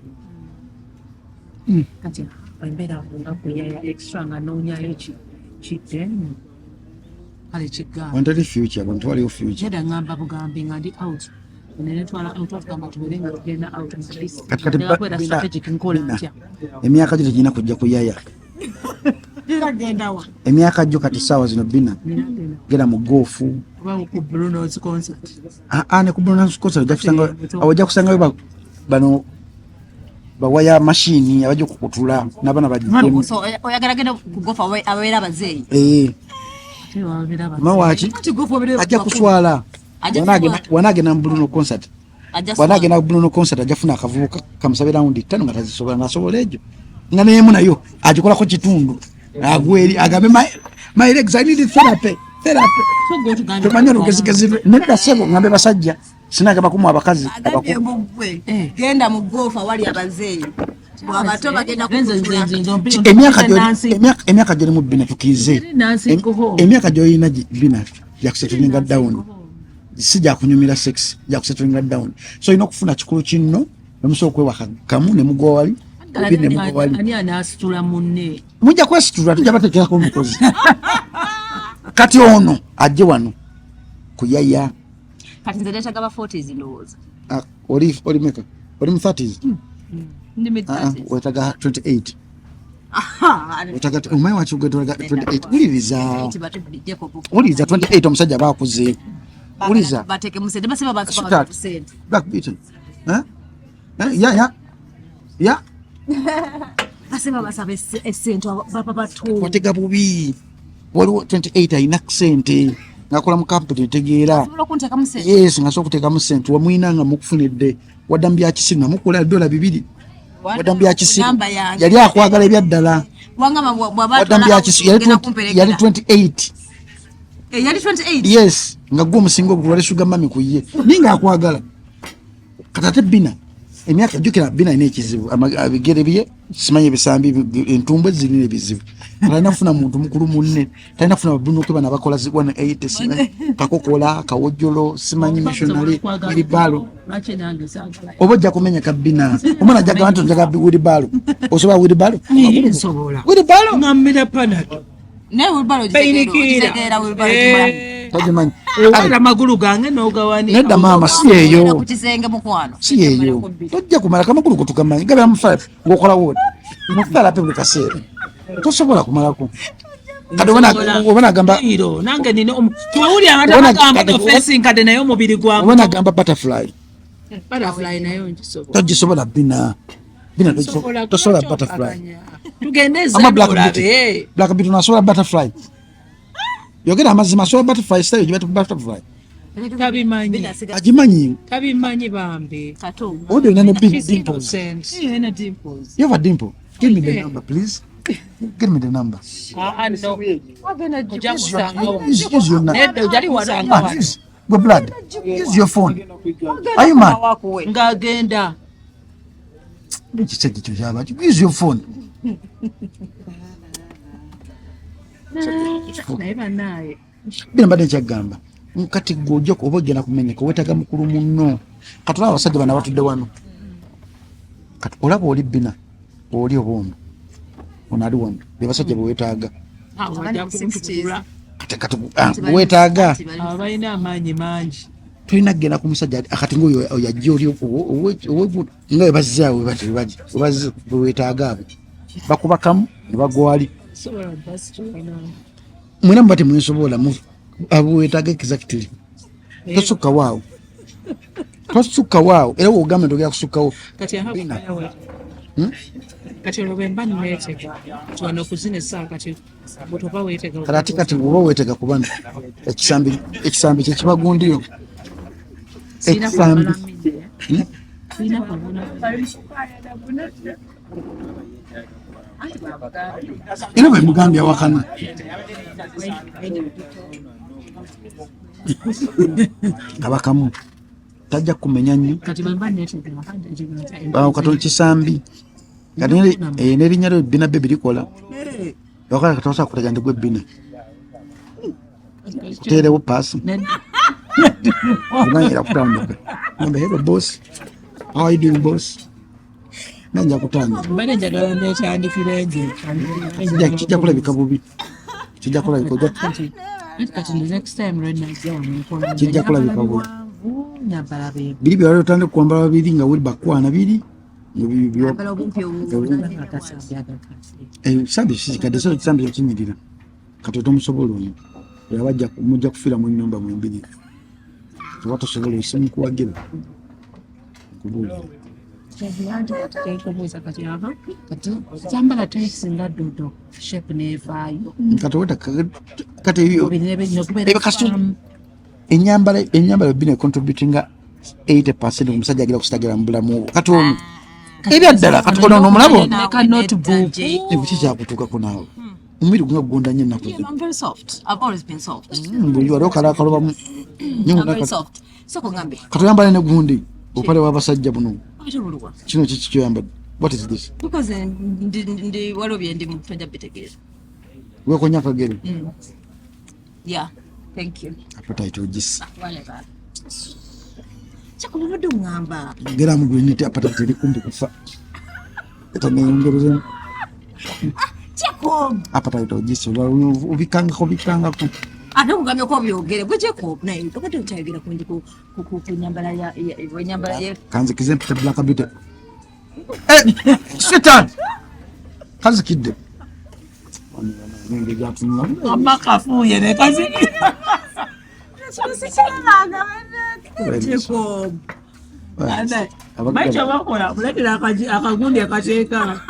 kati embeera nga kuyaya extra nga noonyayo kitemu kale kigambo Wantali future, abantu waliwo future. jeda ngamba bugambi nga ndi out nenetwala out tugamba tubere nga tugenda out Kati nebakwera strategic nkola ntya emyaka gyo tegirina kujja kuyaya. gendawa Emyaka gyo kati ssaawa zino bina genda mu goofu. oba ku Bruno's concert Ne ku Bruno's concert ojja kusangayo bano bawaya mashini abajja okukutula n'abaana bagiddemu. so oyagala genda kugofa ababeera abazeeyi Mawaki ajja kuswala. Wanaagenda mu Bruno concert. Wanaagenda mu Bruno concert ajja funa akavubuka kamusabe raundi 5 nga tazisobola ng'asobola egyo. Nga neemu nayo agikolako kitundu. Agweri agambe my legs I need therapy. Tumanya olugezigezi nedda sebo ngambe basajja sinagamba kumu abakazi genda mu gofa wali abazeeyi bwabato bagenda emyaka gyolimu bina tukize. Emyaka gyolina bina jakusetulinga down si jakunyumira sex jakusetulinga down so olina okufuna kikulu kinno nemusobola okwewaka kamu ne mugwa wali Bine mubawali. Ani anasitula munne. Mujja kwesitula tujja batekerako omukozi. Kati ono ajje wano kuyaya. Kati nze neetaga ba 40s ndowooza. Oli meka? Oli mu 30s? Ndi mid 30s. Wetaga 28. Wetaga omayi wakigwetolaga 28. Uliriza 28 omusajja baakuze. Uliriza. Bateke musente baseba baseba kusente. Black beaten. Ya. Baseba basaba essente baba batu. Watega bubi. Waliwo 28 ayina kusente. Ngakola mu kampuni tegeera. Sobola kunteka musente. Yes, ngasobola kuteekamu ssente wamuyina nga mukufunidde waddamu bya kisimu namukola $2 waddamu bya kisimu yali akwagala ebyaddala waddamu bya kisimu yali 28. Yali 28. Yes, nga gwe omusinga ogulwale sugar mami ku ye naye nga akwagala katate Bina emyaka jjukira Bina alina ekizibu ebigere bye simanyi ebisambi entumbwe zirina ebizibu talina kufuna muntu mukulu munne talina kufuna babunuke bana bakola 180 simanyi kakokola kawojjolo simanyi missionary wiribalo oba ojja kumenya Kabina omwana ajjaga nti njaga wiribalo osobola wiribalo wiribalo Ngammira panado. Ne wiribalo jitegeera wiribalo tajimanyi Era magulu gange n'ogawani. nedda maama si eyo ku kisenge mukwano. si eyo tojja kumala kamakulu kutukamanyi gabira mu 5 ng'okola woodi mu 5 ape buli kaseera tosobola kumalako kati obona agamba nange nina tuwawuli abatagamba ofesi nkadde naye omubiri gwange. obona agamba butterfly Butterfly nayo ngisobola. togisobola Bina tosobola butterfly Tugende ama black ezabulabe. beauty nasobola butterfly yogera amazima asobola butterfly sitayo gibata butterfly Tabimanyi. agimanyi Tabimanyi bambi. Kato. odi olina ne big dimples Ena dimples. you have a dimple give me the number please give me the number No. Ojja kusanga use your number nedda ojali wasanga wano. use go blood use your phone are you mad Ng'agenda. ekisajja kyo kyaba use your phone Naye bannaaye. Bina mbadde nkyagamba kati gwe ojja oba ogenda kumenyeka wetaga mukulu munno kati olaba abasajja bano abatudde wano kati olaba oli Bina oli obwomu ono ali wano be basajja bewetaaga Wajja kuntukula. kati wetaaga Abo balina amaanyi mangi. tulina kgenda ku musajja akati ngaoyo yajja oli nga webazaawe webaze bewetaaga abo bakubakamu ne bagwali Sobola basitula. mwena muba temwensobola abwetaaga exactly tosukka waawo era woogamba ntogera kusukkawo Kati ahawe. Kati olwo bwe mba nneetega kati wano okuzina essaawa kati bwe toba weetega. kati oba weetega ku bano ekisambi kyekibagundiyo ekisambi Sirina kwabona. era bwe mugambye awakana nga bakamu tajja kumenya nnyo Kati bwe mba nneetega awo katono kisambi kati n'erinnya lyo Bina bbe birikola wakola katosa kutaja ndi gwe Bina kuteerewo paasi era kutandika ngamba hello boss how are you doing boss nanja kutandika mbadde njagala nekyandikira enje. kijja kulabika bubi kijja kulabika Kati the next time right now nkola. kijja kulabika bubi Nyambala be. biri byali otandika kwambala babiri nga wuli bakwana biri Ambala obumpi obwo. ekisambi kikadde so ekisambi kyekinyirira kati otomusobola ono era mujja kufiira mu nnyumba mwembiri oba tosobola esimu kuwagira nkubuulira Kubuuza kati aha. Kati kyambala tekisinga ddodo shape neevaayo. kati ebyo ennyambala Bina contributinga 80% omusajja agira kusitagira mu bulamu obwo kati ono ebyaddala kati ono nomulabo Neka notebook. ebiki kyakutuukako naawe omubiri gunga gugonda nnyo ennaku zino I'm very soft. I've always been soft. buli wali okalakalobamu I'm very soft. Soko ngambe. katuyambala ne gundi opale w'abasajja buno Kitulwa. kino kiki kyoyambadde what is this Because ndi walobye ndi mu tojja bitegeeza. wekonya akagere Yeah. Thank you. appetite ogisa Whatever. Chako mabado ngamba. gera mugulina ti appetite eri kumpi kufa etaneyongereza Jacob appetite ogisi ubikangako ate kugambye ko byogere gwe Jacob naye tokati okyayogera ku nyambala ya nyambala ye kanzikize mpita Black Beauty Satan kanzikidde amakafuye ne kaziki Jacob Macho bakola kuletera akagundi akateeka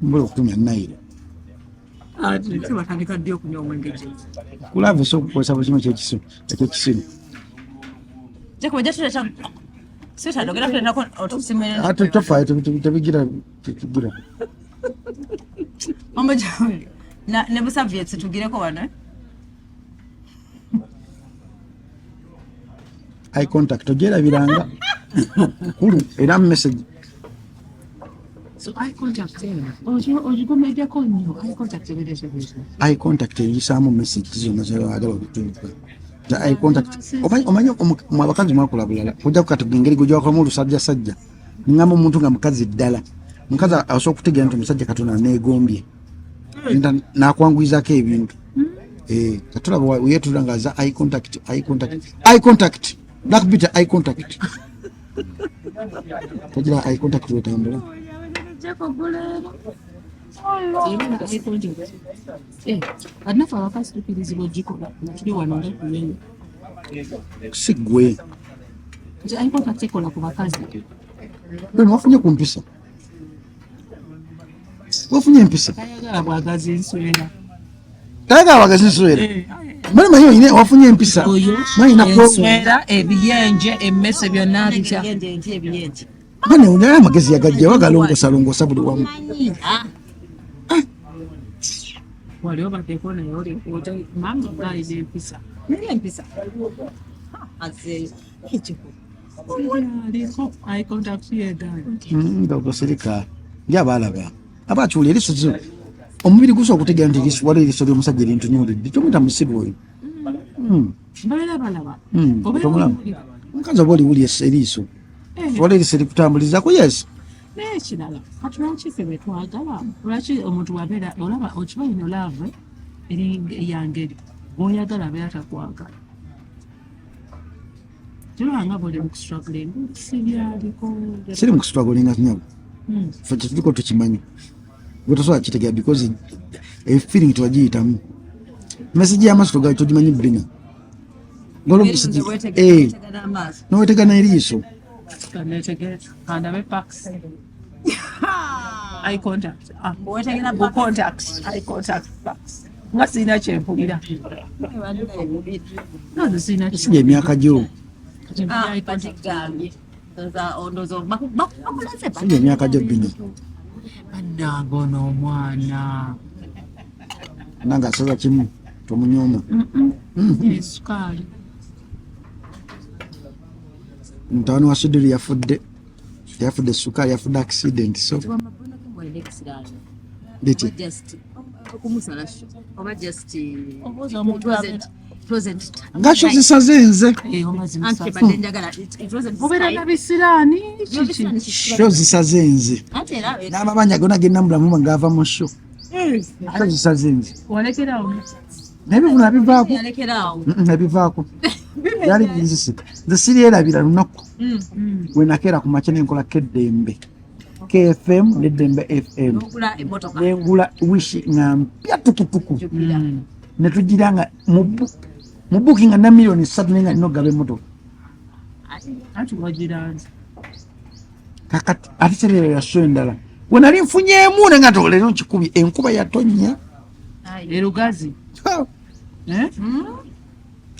mbula okutumya naire ati batandika ddi okunywa omwenge gye kulava osokukozesa buzimu ekyekisiro Jacob jatuleta sita dogera tuletako otusimene ate tofayo tebigira omba jawe ne busavye tugireko wano eye contact ogerabiranga kulu era message so eye contact ojikomedeko nnyo eye contact eyisaamu message zonna zagala okutuuka eye contact omanyi mu abakazi mwakola bulala kujja kukatuga engeri gwejawakomu olusajjasajja ningamba omuntu nga mukazi ddala mukazi asobola okutegeera nti omusajja katonda negombye nakwanguyizako ebintu katulaba weyetulira nga aza eye contact Black Beauty eye contact tagira eye contact wetambula anafa abakazi tukirizibwa ogikola tuli wano ngakumenye sigwe nti eye contact ekola ku bakazi wafunye ku mpisa wafunye empisa tayagala bwagazi nswera tayagala bwagazi nswera Mwana mayo ine wafunye empisa. Mwana enswera ebiyenje emmese byonna bitya. Mwana unyala amagezi yagajja wagalongosa buli wamu. Wali obadeko naye oli mama gaali n'empisa. Empisa. Azze ekiko. Aliko eye contact yegaali. Ndogosirika. Yabalaba. Abakyuli eriso omubiri gusa okutegeera nti eriso wali eriso ly'omusajja erintunuulidde tomuyita musibu oyo. Balaba. Omukazi oba oliwuli eriiso wali eriso erikutambulizako yes. N'ekirala kati lwaki ffe betwagala lwaki omuntu wabeera olaba okimanyi nolave eri yangeri oyagala abeera takwagala tulanga buli mukustrugling sibyaliko siri mukustruglinga nyabo ffe kituliko tukimanyi wetasobola kitegeera because feeling twagiyitamu message y'amaaso togimanyi bina nowetegana eriiso kandabe packs eye contact eye contact packs nga sirina kyempulira sija emyaka gyo sija emyaka gyo bina bannange n'omwana nanga asaza kimu tomunyoma esukaali mutawani wa Sudiri yafudde sukaali yafudde accident so diti ngasho zisaze nze obeera nabisiraani sho zisaze nze n'amabanja gonna gennamulamu ngava mu sho sho zisaze nze walekerawo nebivuna ebivaako yali nzise nze siryerabira lunaku wenakeera ku makya nenkola keddembe KFM neddembe FM nengula wishi nga mpya tukutuku netugira nga mu buki nga na milioni 3 nenga nogaba emmotoka kakati ate kyerero yasho endala wenali nfunyeemu nenga tolero nkikubi enkuba yatonya erugazi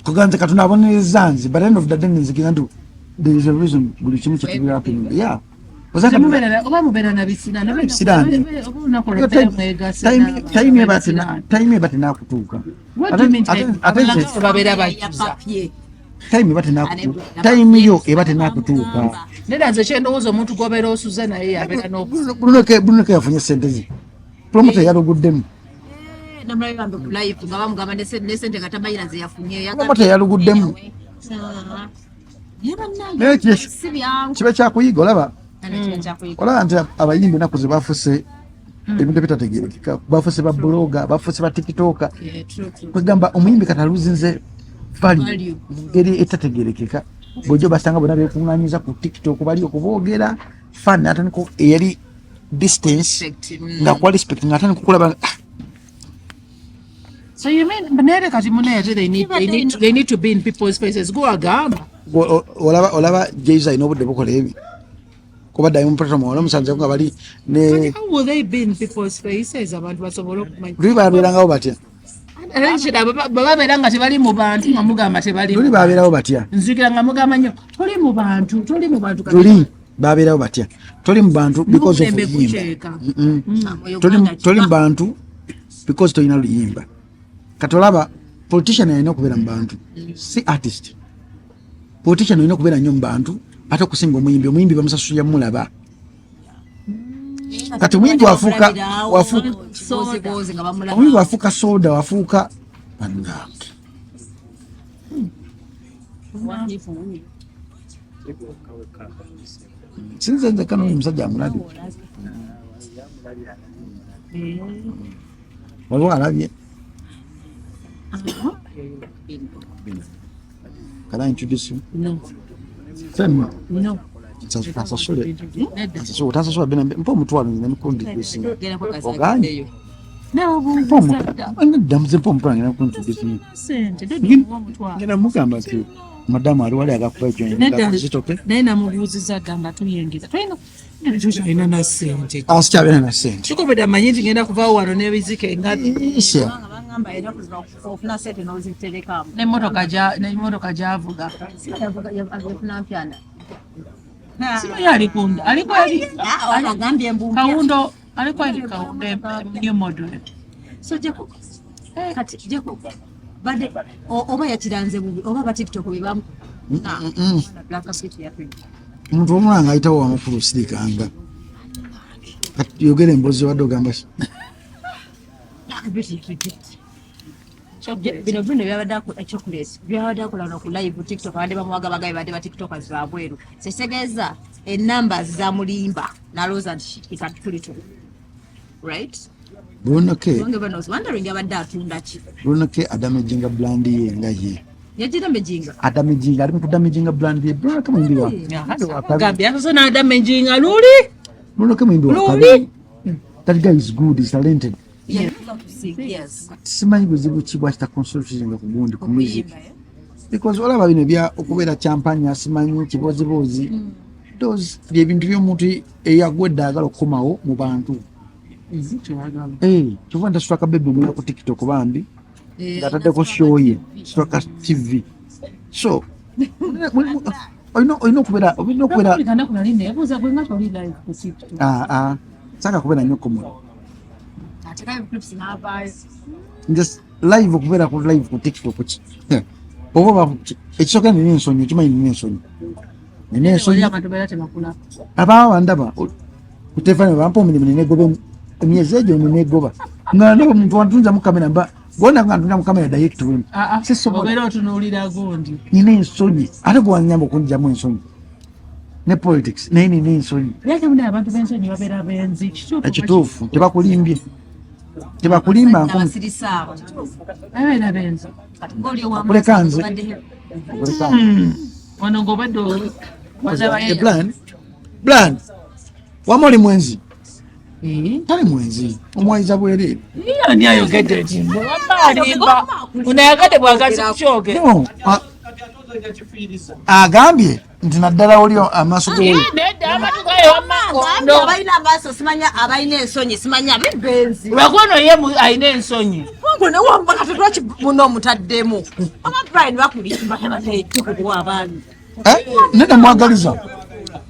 kuganze katuna abonereza nzi but end of the day nzikira nti there is a reason buli kimu kyekibira happening yeah oba mubeera nabisiraani time eba tenakutuuka babeera bajuza time yo eba tenakutuuka nera nze kyendowooza omuntu gobeera osuze naye yabeera buluneke yafunye sente ze promota yaluguddemu promota yaluguddemu naye kiba kyakuyiga olaba nti abayimbi ennaku ze bafuse ebintu bitategerekeka bafuse ba bloga bafuse ba tiktoka kwegamba omuyimbi kati aluzinze value ngeri etategerekeka bw'ojja basanga bonna beekuŋŋaanyiza ku tiktok bali okuboogera fan atandika eyali distance nga kuwa respect nga atandika okulaba. So you mean Benere kati munete they need to be in people's faces go agamba olaba Jay-Z ayina obudde bukola ebi kuba Diamond Platnumz omusanze nga bali ne how will they be in people's faces abantu basobola okumanya luli babeerangawo batya baba beeranga tebali mu bantu nga mugamba tebali luli babeerawo batya nzikira nga mugamba nnyo toli mu bantu luli babeerawo batya toli mu bantu because of luyimba toli mu bantu because tolina luyimba kati olaba politician alina okubeera mu bantu si artist politician alina okubeera nnyo mu bantu ate okusinga omuyimbi bamusasulira mulaba kati omuyimbi wafuuka soda wafuuka bannange sinze nzekka n'oyo omusajja amulabye waliwo alabye. Can I introduce you? No. Sema. No. Tasasule. Tasasule bina mpo mutwalo ne mkundi kusi. Ogani. No, mpo. Anga damze mpo mpo ngena introduce you. Sente ndio mutwalo. Ngena mugamba ki madamu ali wali agakupa join zitoke. Naina mubuziza gamba tuyengiza. Twino ina na sente. Asikyabena na sente. Chiko beda manyinti ngenda kuva wano nebizike ngati. Isha. Ngamba era kufuna sente n'ozitereka. N'emmotoka gy'avuga. Yafuna mpyana. Sino yalikunda. Aliko yali. Agambye embumbi. Kaundo. Aliko yali kaundo new model. So Jeko. Kati Jeko. Bade oba yakiranze bubi oba ba TikTok bibamu. Black City ya pindi. Omuntu omulanga ayitawo wamukulu sirikanga. Kati yogere embozi wadde ogamba ki? Bino byabadde chocolate byabadde akola ku live TikTok abadde bamuwaga bagaye badde ba TikTokers babweru sesegeeza enamba za mulimba na Rosa ikatulito right Brunoke I was wondering abadde atunda ki Brunoke adamejinga brand ye nga ye yajira mejinga adamejinga ali kudamejinga brand ye Brunoke mwindi wa Gambia sasa na adamejinga luli Brunoke mwindi wa that guy is good, he's talented. Yes. Simanyi buzibu ki bwakita consultation ku gundi ku music because olaba bino bya okubeera champagne simanyi kibozibozi those bye bintu by'omuntu eyagwedde agala okukomawo mu bantu kivanda sitwaka bebe mwe ku TikTok bambi ngataddeko show ye sitwaka TV so oyina okubeera saka kubeera nnyo komodo just live okubeera ku live ku TikTok ki oba ekisooka nina ensonyi okimanyi nina ensonyi abawa bandaba kutefanya bampa omulimu nenegoba emyezi egyo nenegoba nga ndaba omuntu wantunza mu kamera mba gona nga ntunza mu kamera direct wenu obeera otunuulira gundi nina ensonyi ate gwanyamba okunjamu ensonyi ne politics naye nina ensonyi abantu b'ensonyi babeera benzi ekituufu tebakulimbye tebakulimba kuleka nze wano ng'obadde bland wama oli mwenzi tali mwenzi omwayiza bwereere ani ayogedde nti alimba unayagadde bwagazi kukyoge agambye nti naddala oli amaaso ge abalina amaaso simanya abalina ensonyi simanya bibenzi lwakono ye alina ensonyi newamba katotwaki muno omutaddemu aba Brian bakulimba tebateekikuwa abaami nene mwagaliza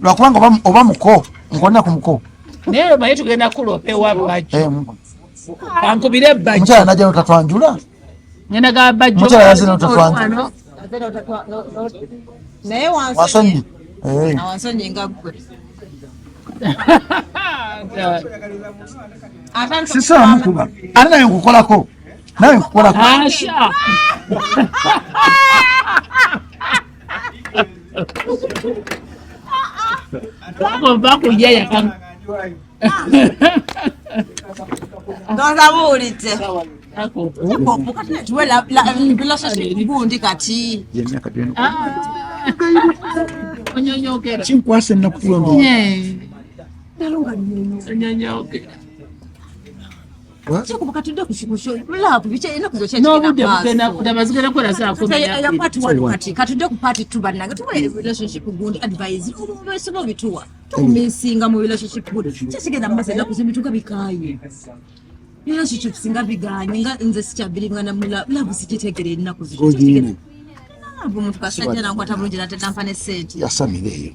lwakubanga oba muko nkolina ku muko naye baye tugenda kulopewa bwaki ankubire ebbaji mukyala najja notatwanjula ngenda gabajjo mukyala yazina notatwanjula naye wansonyi wansonyi nga ggwe sisobola mukuba ate naye nkukolako nawe nkukolako asha Bakujja yakam. Ndozabulidde. Kati tuwe relationship gundi kati. Yemyaka gyeno. Onyonyokera. Kinkwasa ennaku Onyonyokera. Kyekuba katudde ku kikusho love biche enaku zo N'obudde bugenda kutabazigenda kukola saa kumi na ya part 1 kati katudde ku part 2 bannange tuwe relationship gundi advice obwesibo bituwa tumisinga mu relationship gundi kyesigenda mumasa enaku z'emituka bikaye relationship singa biganye nga nze sikyabiriŋŋa na love sikitegere ennaku Gojini. omuntu kasajja nankwata bulungi natetampa ne sente Yasamireyo.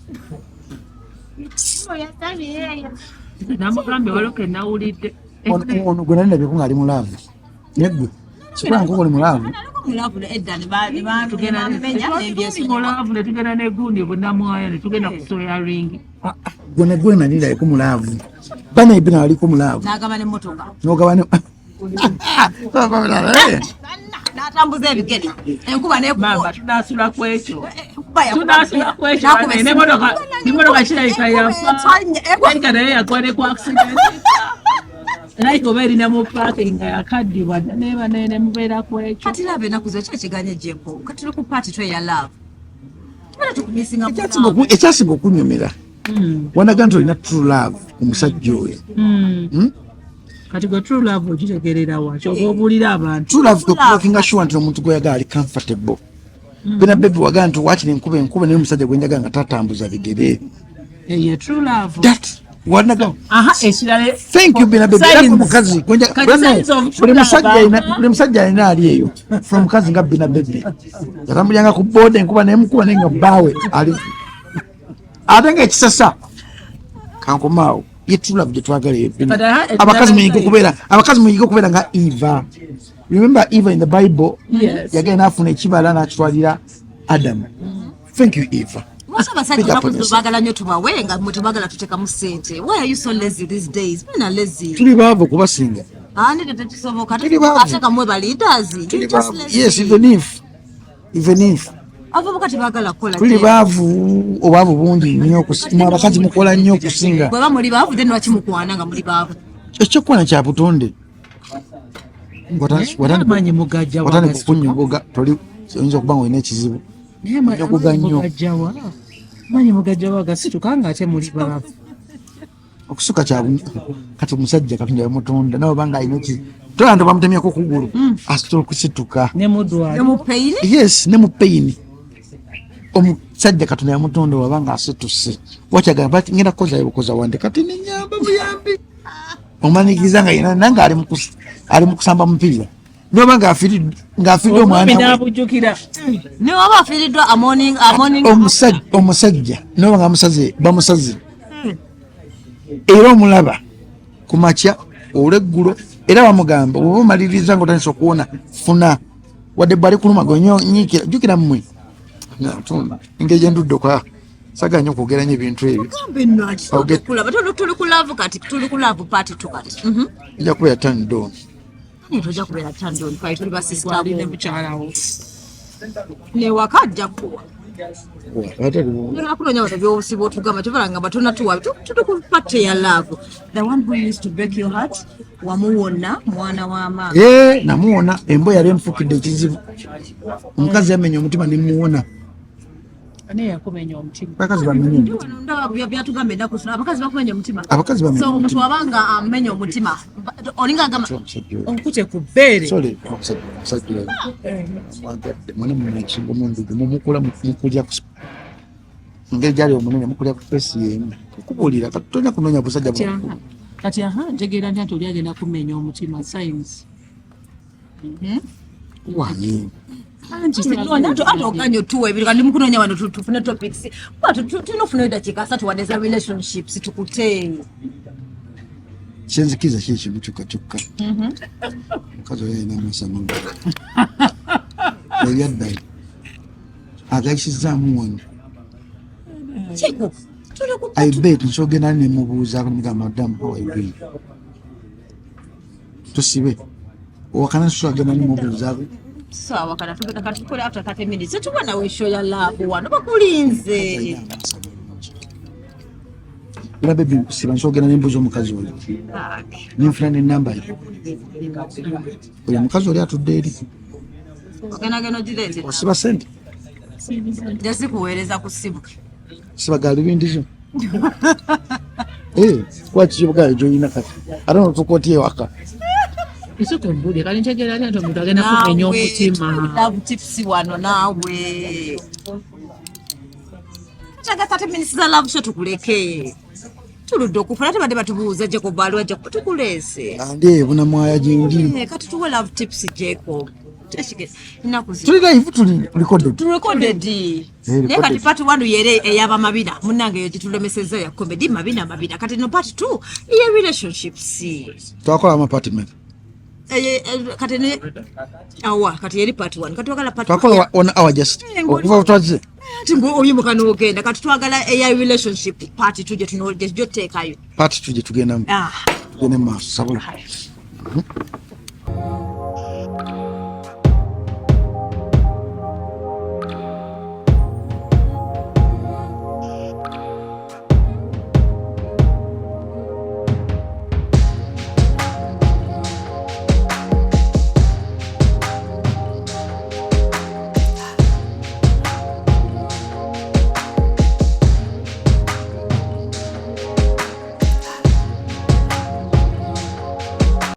namugambe waloke nawulidde. Ono gwe nali nabye kungali mulavu. Negwe. Sikula nkoko oli mulavu. Mulavu ne tugenda n'egundi obunamwaya ne tugenda ku soya ring. Gwe negwe nali nali ku mulavu. Bana ibina ali ku mulavu. n'agaba n'emmotoka N'ogaba ne. n'atambuza ebigere enkuba Mamba tunasula ku ekyo. tunasula N'emmotoka kirabika yafa. Erika naye yagwa ne ku accident. Like oba erina mu parking nga yakaddibwa neba nene mubeera ku ekyo. kati love enaku zo kyekiganye jeko kati tuli ku party twe ya love tubala tukumisinga Ekyasinga okunyumira. Wanaga nti olina true love omusajja oyo. Kati gwe true love ogitegerera wa kyova obuulira abantu. True love kumakinga sure nti omuntu gwe yagala ali comfortable. Bina baby waga nti wakiri enkuba naye omusajja gwe njaga nga tatambuza bigere. Ye true love. That wanaga. Ekirala. Thank you bina baby. Era mukazi gwenja buli musajja alina ali eyo. From mukazi nga bina baby. Yatambulanga ku boda enkuba naye mukuba naye nga baawe ali. Ate ng'ekisasa kankomaawo ye true love gye twagala eyo. Abakazi muyige okubeera nga Eva. Remember Eva in the Bible? Yes. Yagenda n'afuna ekibala n'akitwalira Adam. Thank you Eva. Wasa abasajja bagala nnyo tubawe nga mwe tebagala tuteekamu ssente. Why are you so lazy these days? Muna lazy. Tuli baavu okubasinga. Ani tetusoboka Tuli baavu. ate kamwe ba leaders. Tuli baavu. Yes, even if. Abavubuka tebagala kukola. Tuli baavu obwavu bungi nnyo okusinga. Abakazi mukola nnyo okusinga. Bweba muli baavu then lwaki mukwana nga muli baavu? Ekyokukola kya butonde. Manyi mugajja wa Watandika okunnyogoga toli oyinza okuba nga olina ekizibu. Nnyogoga nnyo. Manyi mugajja wa gasituka nga ate muli baavu. Okusuka kati omusajja Katonda yamutonda nawe banga alina ekizibu. Tolanda bamutemyako kugulu. Asitola okusituka. Ne mudwala. Mu pain? Yes, ne mu pain. Omusajja Katonda yamutonda wabanga asituse. Wakyagala bati ngenda kukoza yokoza wande kati nenyamba buyambi. Omanikiza nga yena nanga ali mu kusamba mupiira. Noba nga afiriddwa omwana we. N'abujjukira. Ne waba afiriddwa a morning. Omusajja noba nga bamusaze. Era omulaba ku makya olweggulo era bamugamba oba omaliriza nga otandisa okuwona funa wadde bwali kuluma gonyiikira jjukira mmwe engeri gye ndudde okwa saganya okwogeranya ebintu ebyo tuli ku love kati tuli ku love party tukati ija kuba yatandon tojja kubeera tandon twali tuli basista Ne bukyalawo. newaka ajja kuwa kunonya wano byobusibu otugamba tebalangamba tonatuwa tuli ku party ya love the one who used to break your heart wamuwona mwana wa maama namuwona embwa yali emufukidde ekizibu omukazi yamenya omutima nemuwona Ani yakumenya omutima. abakazi bamenye byatugamba ennaku zino abakazi bakumenya omutima abakazi bamenye so omuntu wabanga amenya omutima olinga agamba Onkute ku bbeere. sorry omusajja mwagadde mwana munekingo mundugu mumukula mukulya engeri gyali omunene mukulya ku pesi yemu kubuulira kati tolina kunoonya busajja Kati ntegeera nti oli agenda kumenya omutima science. wani ate okanya otuwa ebiri kandi mukunonya wano tufune topics tulina ofuna edakiika asatu wadde za relationships tukuteeyo kyenzikiza ki ekintu kyokka mukazi oyo alina amasamu ebyaddayo agayisizaamu wano kiko tuli ku I bet nsogenda nemubuuzaako nemugamba madamu how are you doing tusibe owakana nso agenda nemubuuzaako sawa kana tubeka katukole after 30 minutes tubona we show ya love wano bakulinze era baby sibansogera n'embuzo omukazi oyo ninfuna n'enamba ye oyo omukazi oli atudde eri ogenageno girete osiba sente jasikuweereza ku simu sibagali bindizo kwakikibugayo gyoyina kati ate notukooti ewaka isikumbuli kali ntegera ali nti omuntu agenda kumenya omutima love tips wano naawe taga 30 minutes za love shot tukuleke tuludde okufuna tebadde batubuuza Jacob aliwa Jacob tukulese andi ebuna mwaya gindi kati tuwe love tips Jacob tuli live tuli recorded naye kati part 1 yere eyaba mabina munange yo gitulemesezza ya comedy mabina kati no part 2 ye relationships twakola amapartment kati ne awa kati yeri part 1 kati twagala part 2 twakola on our just okuva twaze tingo oyimuka n'ogenda kati twagala eya relationship part 2 gye tunoolje gyo teekayo part 2 gye tugenda tugende maaso sabula